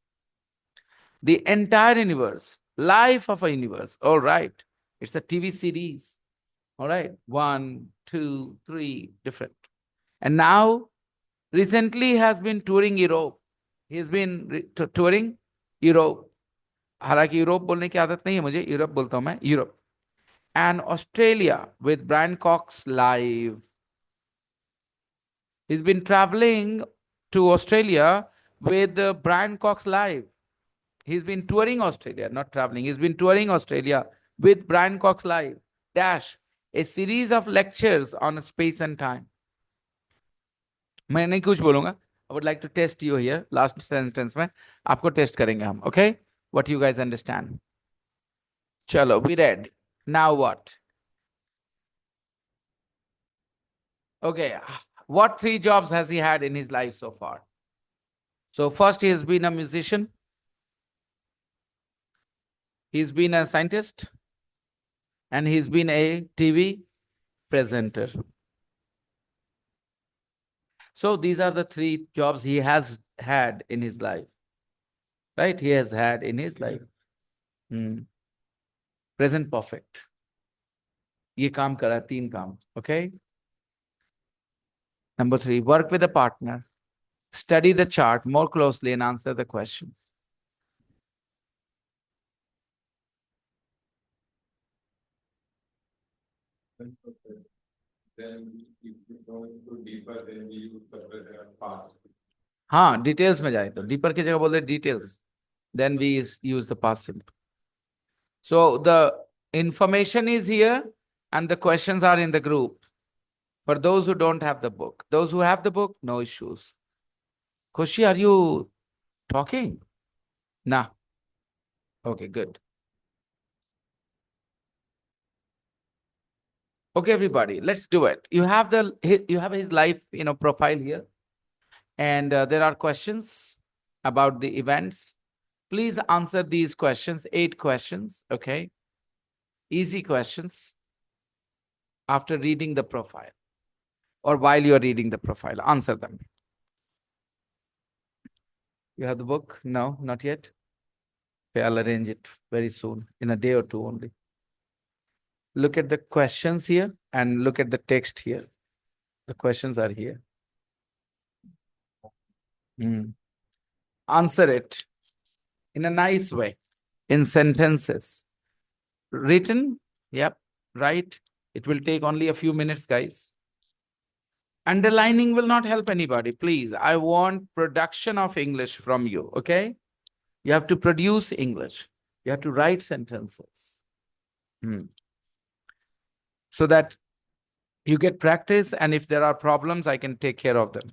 the entire universe, life of a universe. All right. It's a TV series. All right. 1, 2, 3, different. And now, recently has been touring Europe. He has been touring Europe. हालांकि Europe बोलने की आदत नहीं है मुझे, Europe बोलता हूं मैं, Europe and Australia with Brian Cox live. He's been traveling to Australia with Brian Cox live. He's been touring Australia, not traveling. He's been touring Australia with Brian Cox live. Dash, a series of lectures on space and time. मैं नहीं कुछ बोलूंगा. I would like to test you here. Last sentence में आपको test करेंगे हम. Okay? What you guys understand? Chalo, we read. Now what? Okay. What 3 jobs has he had in his life so far? So first, he has been a musician. He's been a scientist. And he's been a TV presenter. So these are the 3 jobs he has had in his life. Right? He has had in his life. Present perfect. ये काम करा, 3 काम. Okay? Number 3, work with a partner. Study the chart more closely and answer the questions. Then if you go into deeper, then we use the past. हाँ, details में जाए तो deeper की जगह बोलते details. Then we use the past simple. So the information is here and the questions are in the group. For those who don't have the book. Those who have the book, no issues. Khushi, are you talking? Nah. Okay, good. Okay, everybody, let's do it. You have his life, profile here, and there are questions about the events. Please answer these questions, 8 questions, okay? Easy questions after reading the profile or while you are reading the profile. Answer them. You have the book? No, not yet. Okay, I'll arrange it very soon, in a day or 2 only. Look at the questions here and look at the text here. The questions are here. Answer it in a nice way, in sentences. Written, yep, right. It will take only a few minutes, guys. Underlining will not help anybody. Please, I want production of English from you, okay? You have to produce English. You have to write sentences. So that you get practice, and if there are problems, I can take care of them.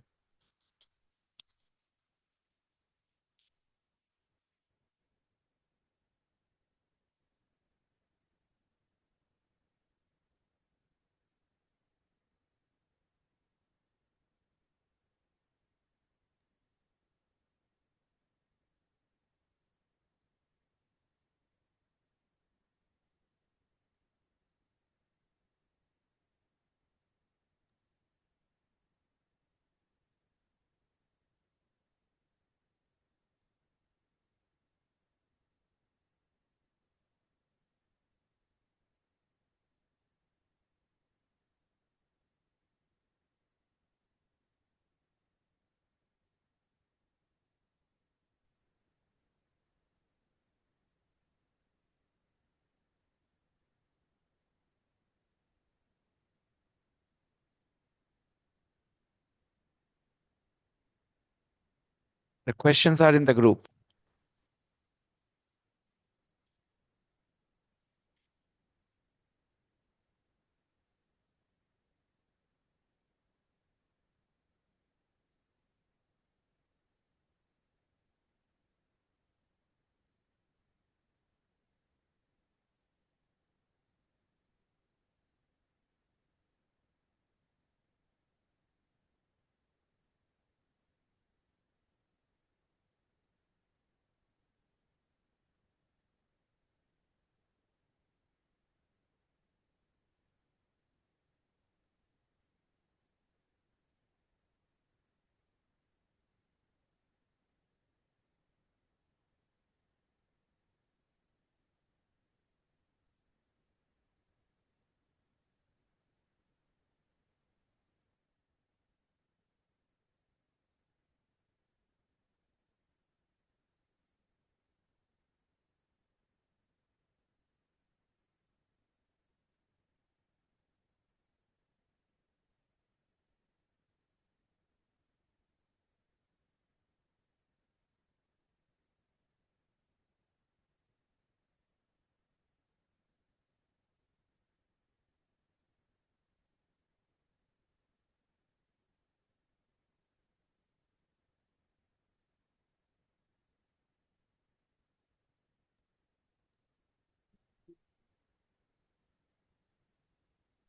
The questions are in the group.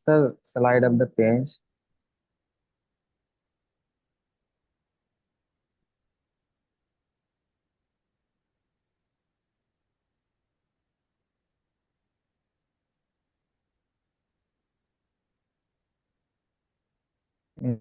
Sir, slide up the page. Mm,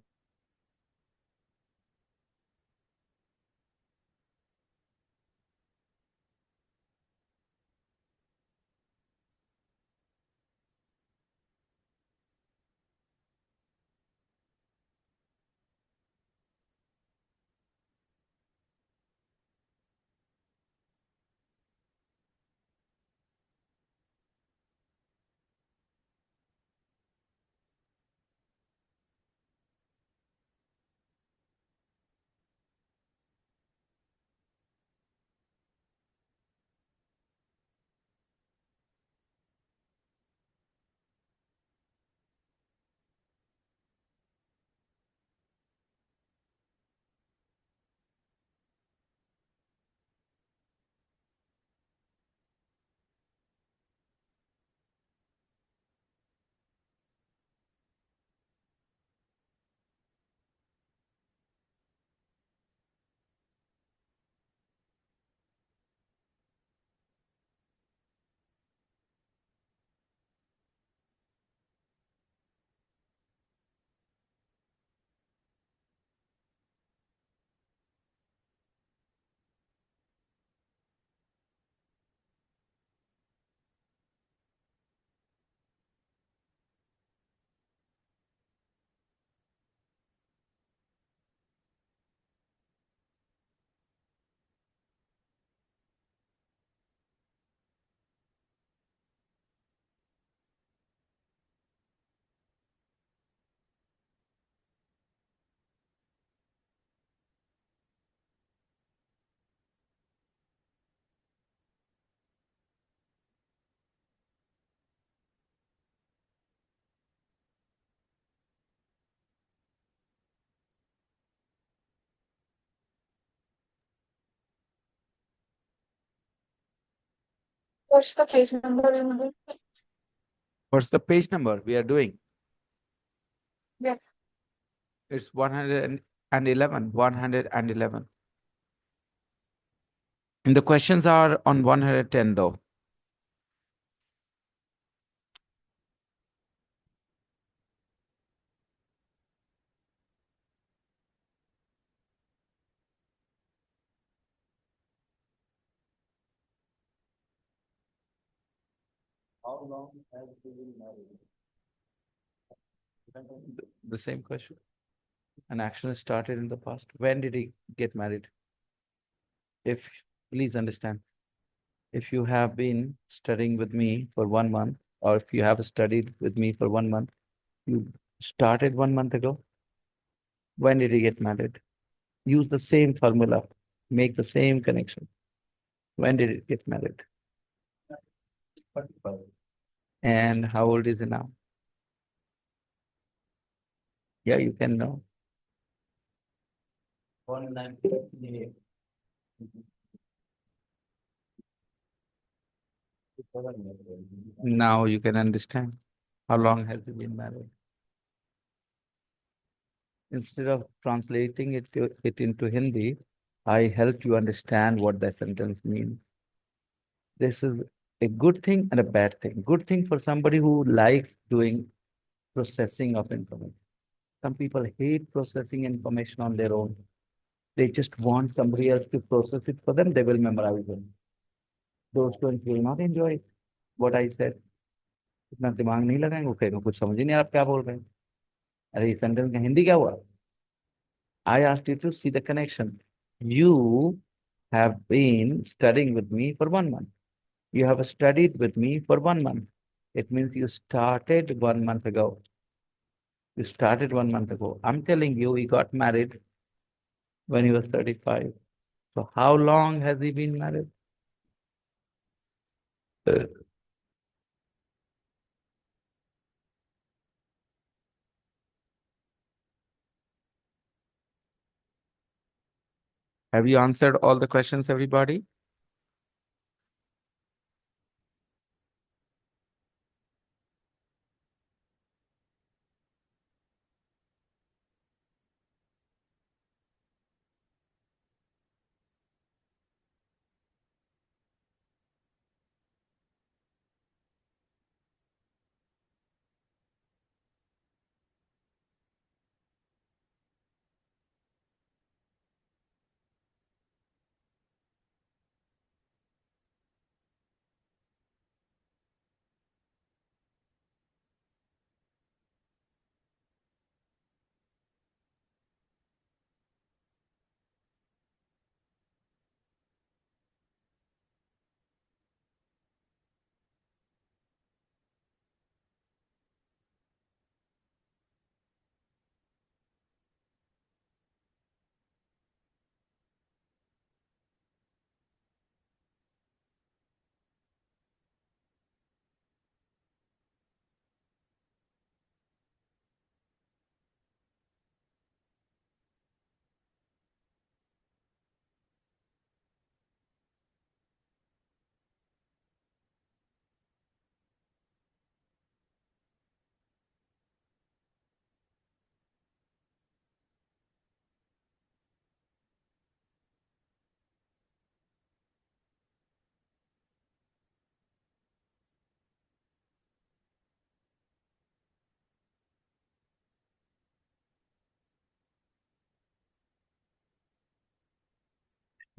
What's the page number in the book? What's the page number we are doing? Yeah. It's 111. 111. And the questions are on 110 though. How long has he been married? The same question. An action started in the past. When did he get married? If, please understand, if you have been studying with me for 1 month, or if you have studied with me for 1 month, you started 1 month ago. When did he get married? Use the same formula. make the same connection. When did it get married? And how old is it now? Yeah, you can know. Now you can understand. How long has he been married? Instead of translating it into Hindi, I helped you understand what that sentence means. This is a good thing and a bad thing. Good thing for somebody who likes doing processing of information. Some people hate processing information on their own. They just want somebody else to process it for them. They will memorize it. Those students will not enjoy what I said. इतना दिमाग नहीं लगाएंगे वो कहेंगे कुछ समझ ही नहीं आ रहा आप क्या बोल रहे हैं अरे ये सेंटेंस का हिंदी क्या हुआ I asked you to see the connection. You have been studying with me for 1 month. You have studied with me for 1 month. It means you started 1 month ago. You started 1 month ago. I'm telling you, he got married when he was 35. So how long has he been married? Uh, Have you answered all the questions, everybody?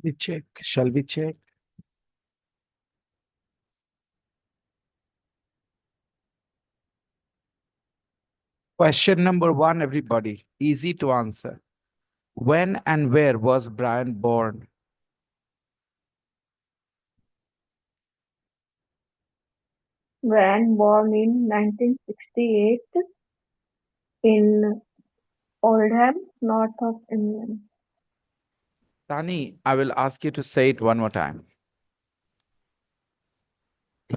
We check. Shall we check? Question number 1, everybody. Easy to answer. When and where was Brian born? Van born in 1968 in Oldham, north of England. Tani, I will ask you to say it one more time.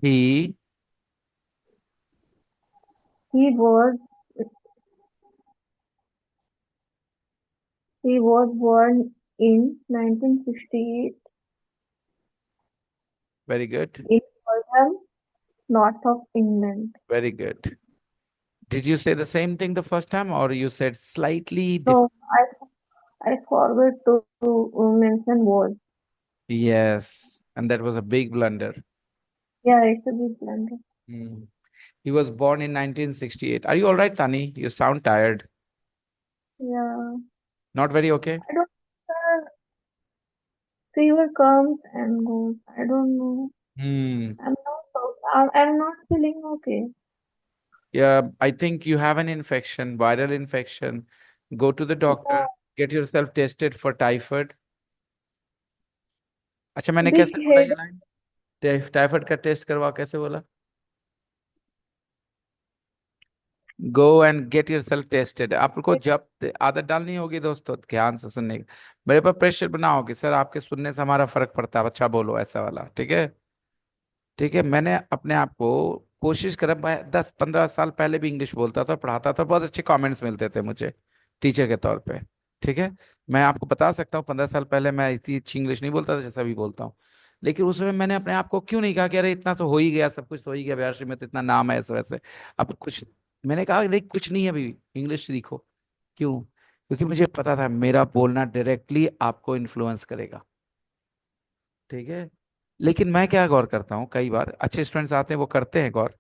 He He was he was born in 1968 Very good. in Oldham, north of England. Very good. Did you say the same thing the first time or you said slightly different? No, I forgot to mention was. Yes. And that was a big blunder. Yeah, it's a big blunder. Hmm. He was born in 1968. Are you all right, Tani? You sound tired. Yeah, Not very okay? I don't. Fever comes and goes. I don't know. Hmm. I'm not feeling okay. Yeah, I think you have an infection, viral infection. Go to the doctor, get yourself tested for typhoid. अच्छा मैंने Big कैसे बोला head. ये line typhoid का test करवा कैसे बोला go and get your self tested. आपको जब आदत डालनी होगी दोस्तों ध्यान से सुनने की। मेरे पर प्रेशर बनाओ कि सर आपके सुनने से हमारा फर्क पड़ता है, अच्छा बोलो, ऐसा वाला, ठीक है। ठीक है, मैंने अपने आप को कोशिश करा, मैं 10-15 साल पहले भी इंग्लिश बोलता था, पढ़ाता था, बहुत अच्छे कमेंट्स मिलते थे मुझे टीचर के तौर पे। ठीक है, मैं आपको बता सकता हूँ 15 साल पहले मैं इतनी अच्छी इंग्लिश नहीं बोलता था जैसा भी बोलता हूँ। लेकिन उस समय मैंने अपने आप को क्यों नहीं कहा कि अरे इतना तो हो ही गया, सब कुछ तो हो ही गया, बिहार में तो इतना नाम है ऐसे वैसे, अब कुछ। मैंने कहा नहीं कुछ नहीं है, अभी इंग्लिश सीखो। क्यों? क्योंकि मुझे पता था मेरा बोलना डायरेक्टली आपको इन्फ्लुएंस करेगा। ठीक है, लेकिन मैं क्या गौर करता हूँ, कई बार अच्छे स्टूडेंट्स आते हैं वो करते हैं गौर,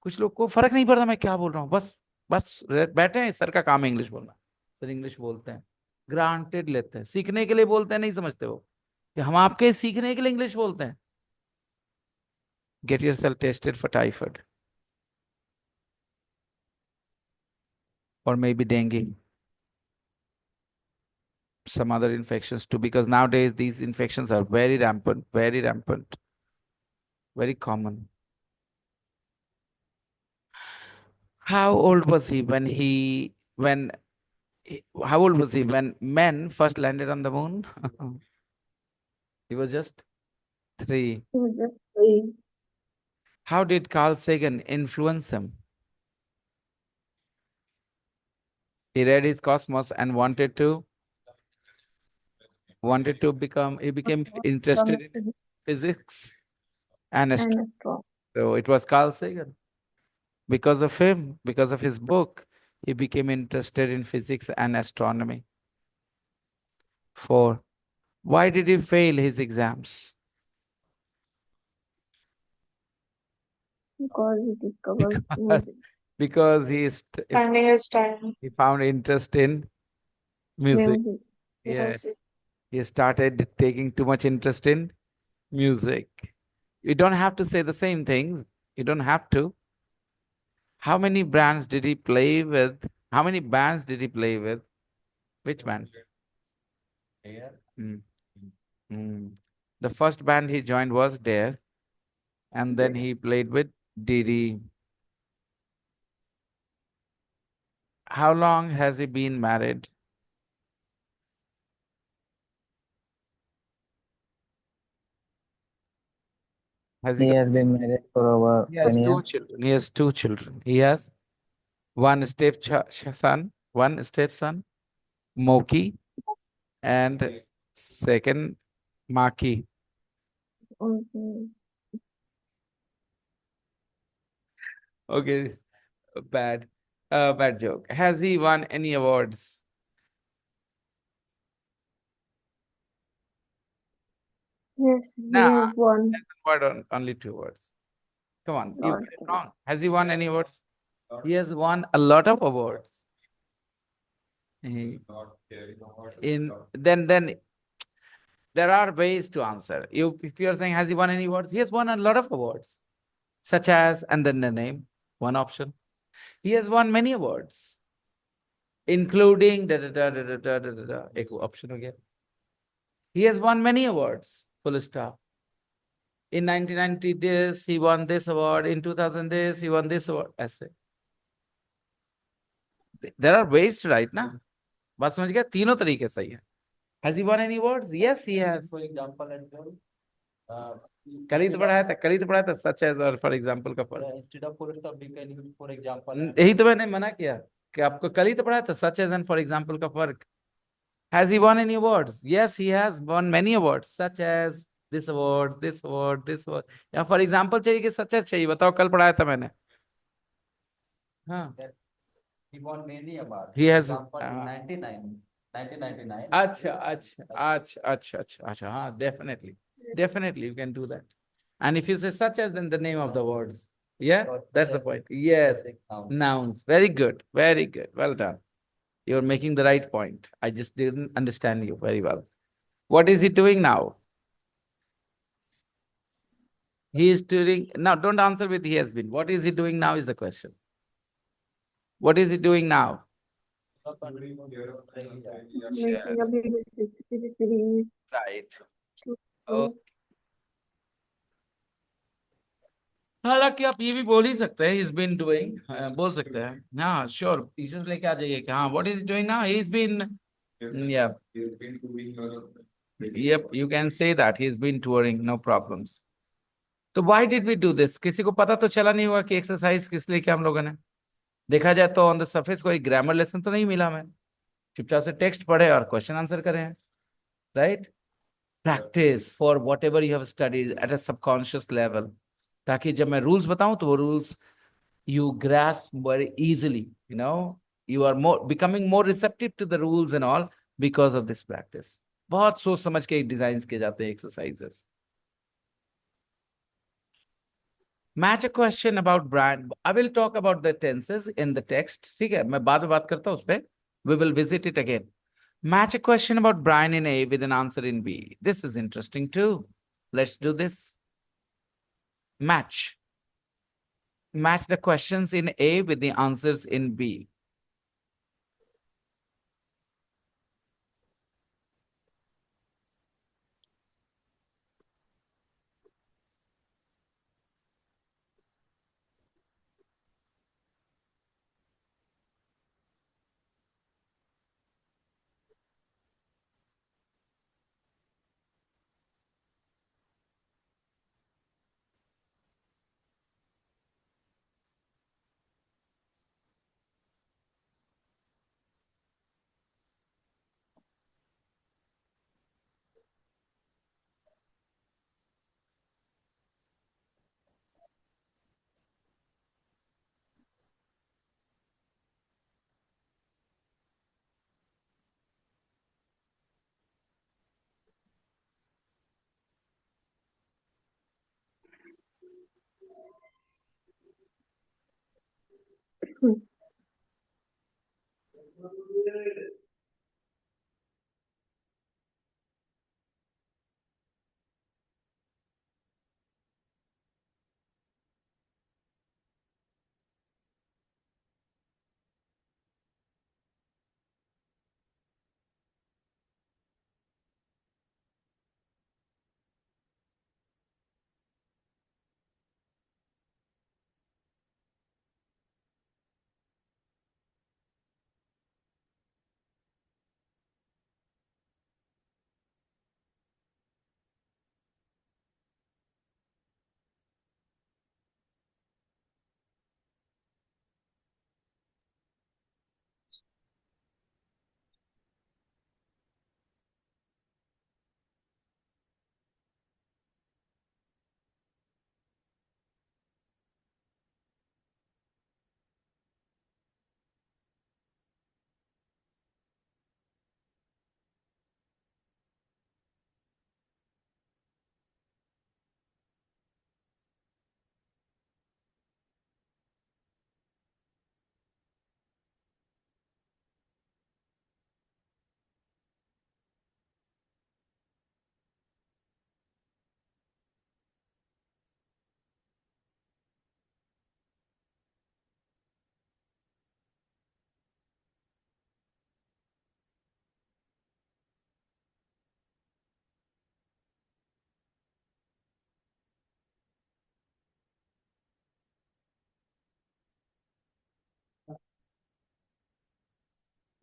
कुछ लोग को फर्क नहीं पड़ता मैं क्या बोल रहा हूँ, बस बस बैठे हैं, सर का काम है इंग्लिश बोलना, सर इंग्लिश बोलते हैं, ग्रांटेड लेते हैं, सीखने के लिए बोलते हैं, नहीं समझते वो कि हम आपके सीखने के लिए इंग्लिश बोलते हैं। Get your self tested for typhoid or maybe dengue, some other infections too, because nowadays these infections are very rampant, very common. How old was he when how old was he when men first landed on the moon? He was just 3. He was just 3. How did Carl Sagan influence him? He read his Cosmos and he became interested in physics and And astronomy. a straw. So it was Carl Sagan. Because of him, because of his book, he became interested in physics and astronomy. 4. Why did he fail his exams? Because he discovered Because, music. because Spending his time. he found interest in music. Music. Yeah, Music. he started taking too much interest in music. You don't have to say the same things. You don't have to. How many brands did he play with? How many bands did he play with? Which bands? Here. Hmm. Hmm. The first band he joined was Dare, and then he played with Didi. How long has he been married? Has he He got? has been married for over He has 10 two years. children. He has 2 children. He has one stepson, Moki, and second Maki. Okay. Okay, bad, bad joke. Has he won any awards? Yes, he Nah, has won only 2 words. Come on, you Lord get it wrong. Has he won any awards? He has won a lot of awards. He- In then there are ways to answer. If you are saying has he won any awards, he has won a lot of awards, such as and then the name, one option. He has won many awards, including da da da da da da da da. da. एक option हो गया. He has won many awards. Full stop. In 1990 this, he won this award. In 2000 this, he won this award. ऐसे. There are ways to write ना. बात समझ गया? तीनों तरीके सही है. Has he won any awards? Yes, he has. For example, and uh, कल ही तो पढ़ाया था सच है और फॉर एग्जांपल का फर्क. instead of full stop, we can use for example. यही तो मैंने मना किया कि आपको कल ही तो पढ़ाया था such as and for example का फर्क. Has he won any awards? Yes, he has won many awards, such as this award, this award, this award. या फॉर एग्जांपल चाहिए कि सच चाहिए? बताओ, कल पढ़ाया था मैंने. हाँ. He won many awards. He has. For example, in 1999. अच्छा. हाँ, definitely you can do that. And if you say such as, then the name of the words. Yeah, that's the point. Yes, nouns. Very good, well done. You're making the right point. I just didn't understand you very well. What is he doing now? He is doing now. Don't answer with he has been. What is he doing now is the question. What is he doing now? making a BBC series. Right. So, Oh, हालांकि आप ये भी बोल ही सकते हैं, he's been doing, बोल सकते हैं, हाँ श्योर, पीछे लेके आ जाइए कि हाँ what is doing now, he's been, yeah, He's been doing yep, you can say that he's been touring, no problems. तो why did we do this? किसी को पता तो चला नहीं हुआ कि एक्सरसाइज किस लिए किया हम लोगों ने। देखा जाए तो ऑन द सरफेस कोई ग्रामर लेसन तो नहीं मिला हमें, चुपचाप से टेक्स्ट पढ़े और क्वेश्चन आंसर करें, right. Practice for what ever you have studied at a subconscious level, ताकि जब मैं रूल्स बताऊं तो वो rules you grasp very easily, you know, you are more becoming more receptive to the rules and all because of this practice. बहुत सोच समझ के डिजाइन किए जाते हैं exercises. Match a question about brand, I will talk about the tenses in the text, ठीक है, मैं बाद में बात करता हूँ उस पर, we will visit it again. Match a question about brand in A with an answer in B, this is interesting too, let's do this. Match the questions in A with the answers in B.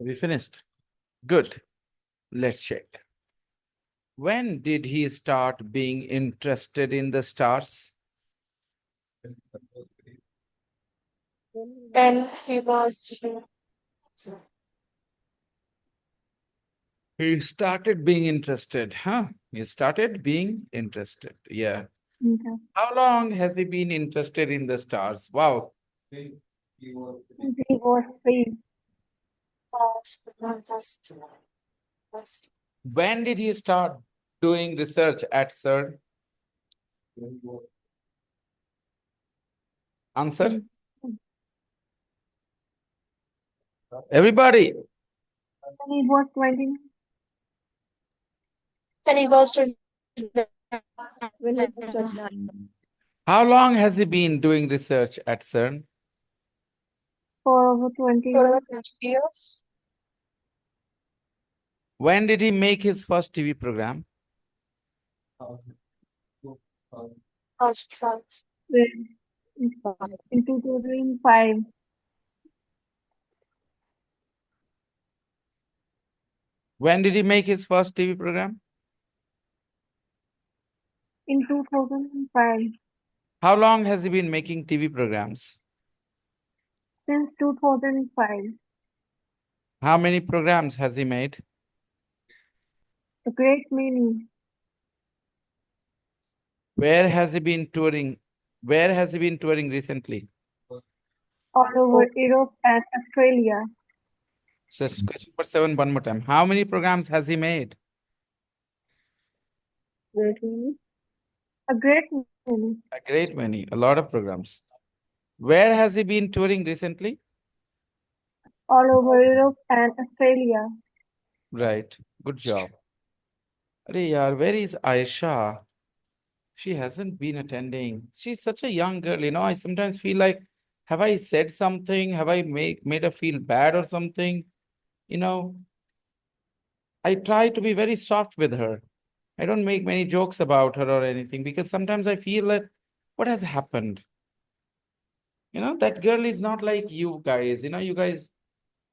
We finished? Good. Let's check. When did he start being interested in the stars? And he was He started being interested, huh? He started being interested. Yeah. Okay. How long has he been interested in the stars? Wow. He was free. When did he start doing research at CERN? Answer. Everybody. When he was 20. when he was 29. When he was 29. How long has he been doing research at CERN? For over 20 For over years. 20 years. When did he make his first TV program? Of 12. When In 2005. When did he make his first TV program? In 2005. How long has he been making TV programs? Since 2005. How many programs has he made? A great many. Where has he been touring? Where has he been touring recently? All over Europe and Australia. So question number 7 one more time. How many programs has he made? Great many. A great many. A great many, a lot of programs. Where has he been touring recently? All over Europe and Australia. Right. Good job. Arey yaar, where is Aisha? She hasn't been attending. She's such a young girl, I sometimes feel like, have I said something? Have I made her feel bad or something? You know, I try to be very soft with her. I don't make many jokes about her or anything because sometimes I feel that what has happened? That girl is not like you guys. You guys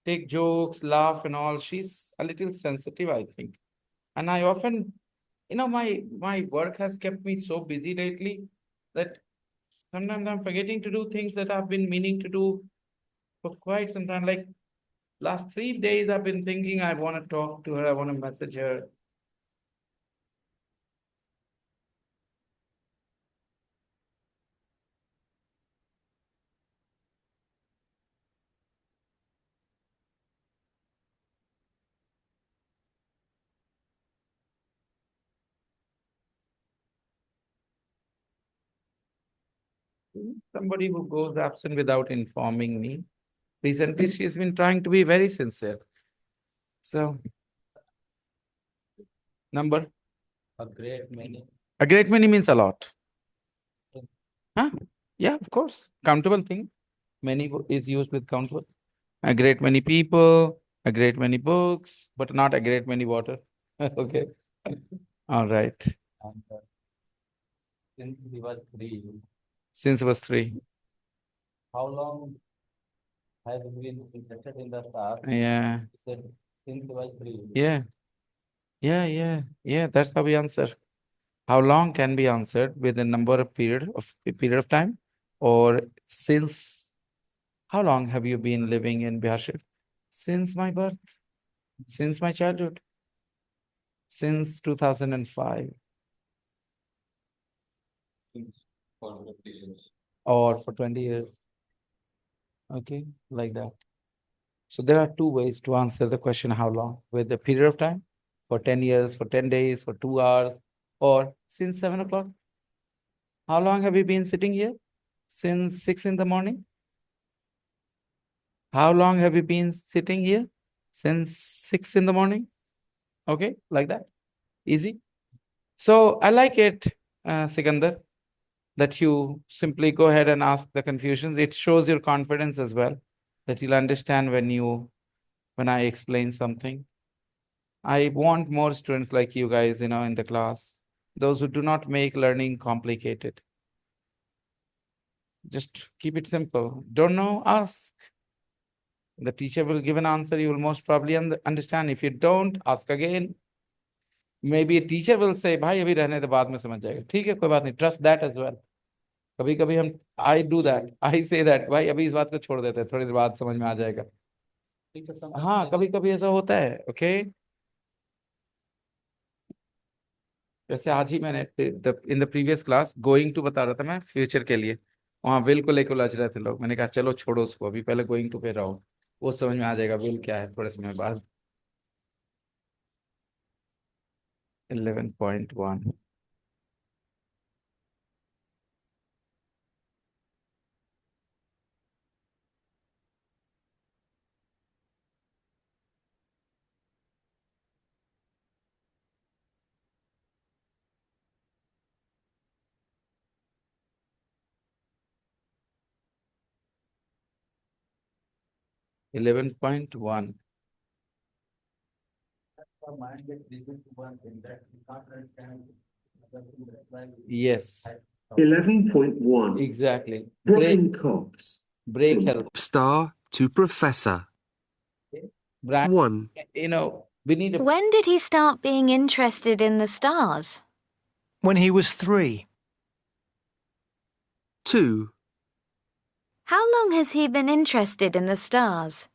take jokes, laugh, and all. She's a little sensitive, I think. And I often, my work has kept me so busy lately that sometimes I'm forgetting to do things that I've been meaning to do for quite some time. Like last 3 days, I've been thinking I want to talk to her, I want to message her. Somebody who goes absent without informing me. Recently, she's been trying to be very sincere. So, number? A great many. A great many means a lot. Huh? Yeah, of course. Countable thing. Many is used with countable. A great many people, a great many books, but not a great many water. Okay. All right. And since he was 3, Since was 3. how long has he been interested in the staff? Yeah. He said since he was 3. Yeah. Yeah. That's how we answer. How long can be answered with a number of period of time, or since. How long have you been living in Bihar Sharif? Since my birth, since my childhood, since 2005, For 50 years. or for 20 years. Okay, like that. So there are two ways to answer the question how long, with a period of time, for 10 years, for 10 days, for 2 hours, or since 7 o'clock. How long have you been sitting here? Since 6 in the morning? How long have you been sitting here? Since 6 in the morning? Okay, like that. Easy. So I like it, Sikandar, that you simply go ahead and ask the confusions. It shows your confidence as well, that you'll understand when I explain something. I want more students like you guys, in the class. Those who do not make learning complicated. Just keep it simple. Don't know, ask. The teacher will give an answer. You will most probably understand. If you don't, ask again. Maybe a teacher will say, भाई अभी रहने दे बाद में समझ जाएगा. ठीक है, कोई बात नहीं. Trust that as well. कभी कभी हम I do that. I say that. भाई अभी इस बात को छोड़ देते हैं. थोड़ी देर बाद समझ में आ जाएगा. हाँ, कभी कभी ऐसा होता है. ओके. जैसे आज ही मैंने in the previous class going to बता रहा था मैं फ्यूचर के लिए. वहाँ विल को लेकर उलझ रहे थे लोग. मैंने कहा चलो छोड़ो उसको, अभी पहले गोइंग टू पे रहो. वो समझ में आ जाएगा विल क्या है थोड़े समय बाद. 11.1. Eleven point one. Our mind gets driven to one thing that we can't understand other things. That's why Yes. 11.1. Exactly. Brian Cox. Break From help. pop star to professor. Brian, 1. we need a. When did he start being interested in the stars? When he was 3. 2. How long has he been interested in the stars?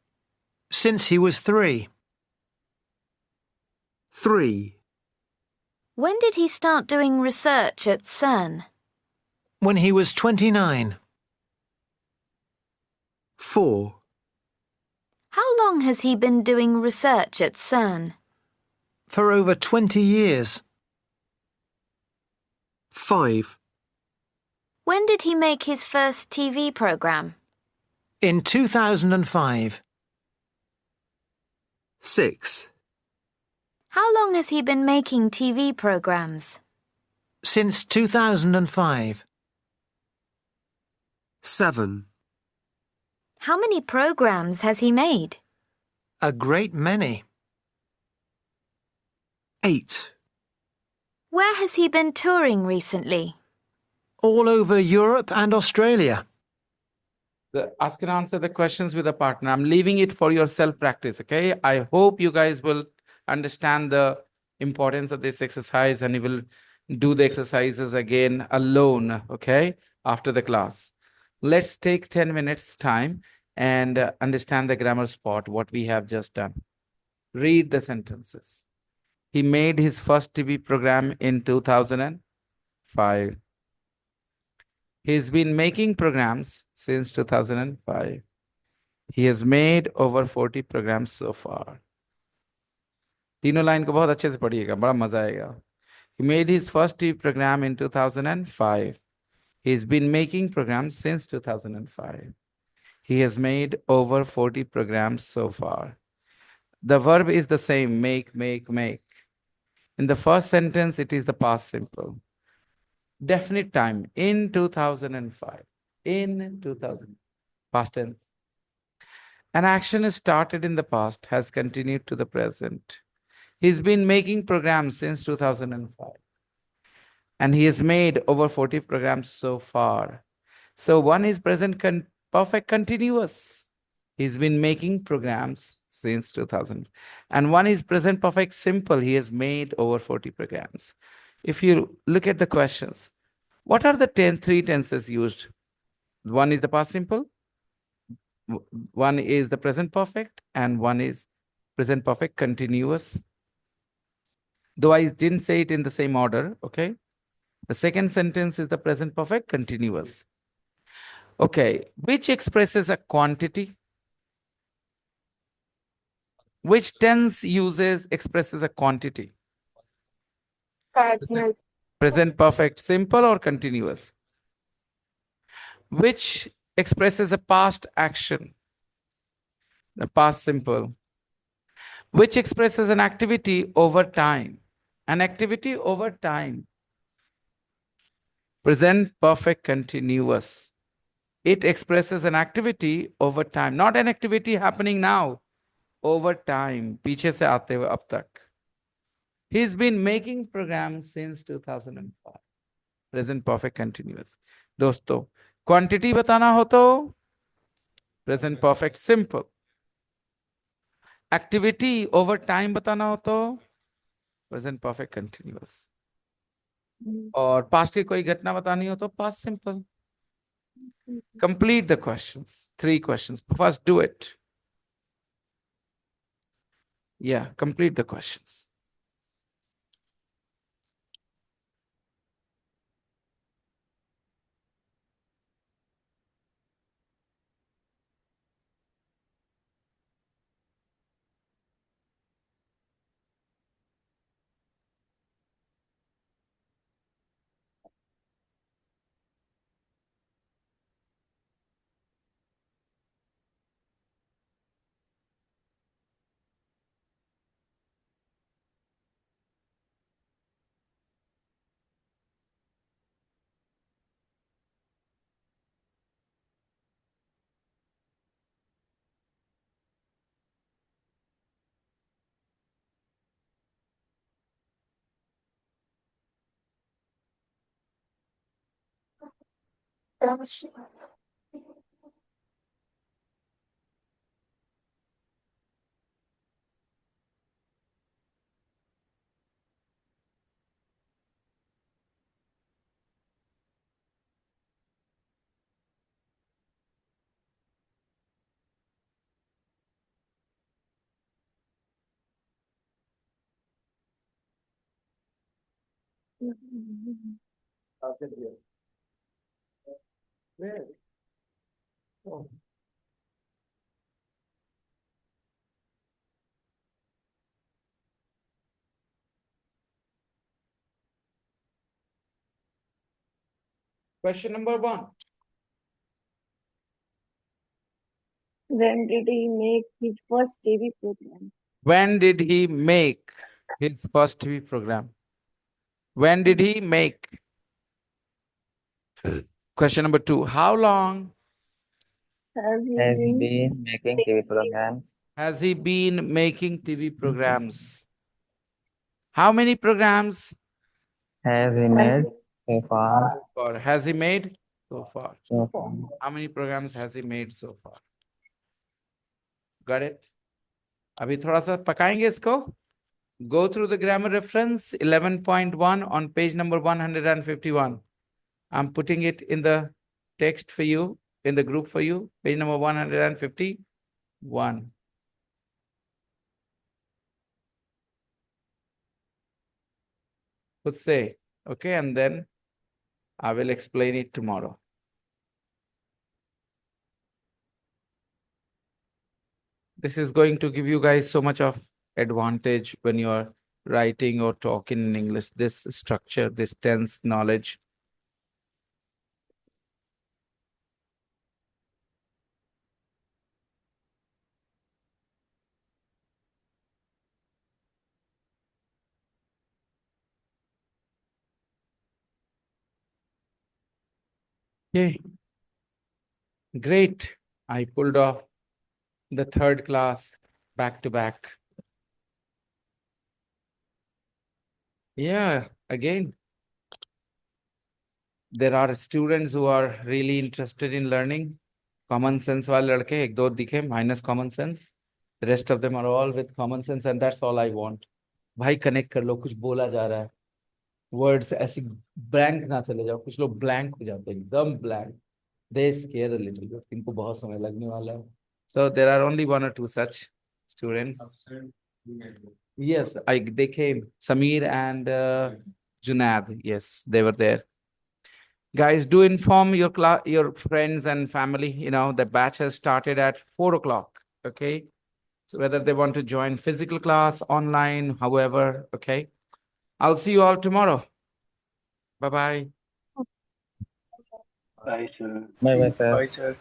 Since he was 3. 3. When did he start doing research at CERN? When he was 29. 4. How long has he been doing research at CERN? For over 20 years. 5. When did he make his first TV program? In 2005. 6. How long has he been making TV programs? Since 2005. 7. How many programs has he made? A great many. 8. Where has he been touring recently? All over Europe and Australia. Ask and answer the questions with a partner. I'm leaving it for your self-practice, okay? I hope you guys will understand the importance of this exercise and you will do the exercises again alone, okay? After the class. Let's take 10 minutes time and understand the grammar spot, what we have just done. Read the sentences. He made his first TV program in 2005. He's been making programs since 2005. He has made over 40 programs so far. तीनों line को बहुत अच्छे से पढ़िएगा, बड़ा मजा आएगा. He made his first TV program in 2005. He's been making programs since 2005. He has made over 40 programs so far. The verb is the same, make, make, make. In the first sentence, it is the past simple. Definite time, in 2005. In 2000. Past tense. An action is started in the past, has continued to the present. He's been making programs since 2005. And he has made over 40 programs so far. So one is present perfect continuous. He's been making programs since 2000. And one is present perfect simple. He has made over 40 programs. If you look at the questions, what are the three tenses used? One is the past simple, one is the present perfect, and one is present perfect continuous. Though I didn't say it in the same order, okay? The second sentence is the present perfect continuous. Okay, which expresses a quantity? Which tense expresses a quantity? Present perfect simple or continuous? Which expresses a past action? The past simple. Which expresses an activity over time? An activity over time. Present perfect continuous. It expresses an activity over time, not an activity happening now. Over time, पीछे से आते हुए अब तक. He's been making programs since 2005. Present perfect continuous. दोस्तों, quantity बताना हो तो present perfect simple. Activity over time बताना हो तो present perfect continuous. और past की कोई घटना बतानी हो तो past simple. Complete the questions. 3 questions. First, do it. Yeah, complete the questions. Where? Oh. Question number 1. When did he make his first TV program? When did he make his first TV program? When did he make? Question number 2. How long Has he Has he been been making TV programs? has he been making TV programs? How many programs? Has he made so far? Or has he made so far? So far. How many programs has he made so far? Got it? अभी थोड़ा सा पकाएंगे इसको. Go through the grammar reference 11.1 on page number 151. I'm putting it in the text for you, in the group for you, page number 151. Let's say, okay, and then I will explain it tomorrow. This is going to give you guys so much of advantage when you are writing or talking in English, this structure, this tense knowledge. Okay, great. I pulled off the third class back to back. Yeah, again, there are students who are really interested in learning. Common sense वाले लड़के एक दो दिखे minus common sense. The rest of them are all with common sense and that's all I want. भाई connect कर लो, कुछ बोला जा रहा है. Words ऐसी blank ना चले जाओ. कुछ लोग blank हो जाते हैं, एकदम blank. They scare a little bit. इनको बहुत समय लगने वाला है. So there are only 1 or 2 such students. Yes, they came. Samir and Junaid. Yes, they were there. Guys, do inform your friends and family. You know, the batch has started at 4 o'clock. Okay. So whether they want to join physical class, online, however, okay. I'll see you all tomorrow. Bye-bye. Bye bye, sir. Bye, sir.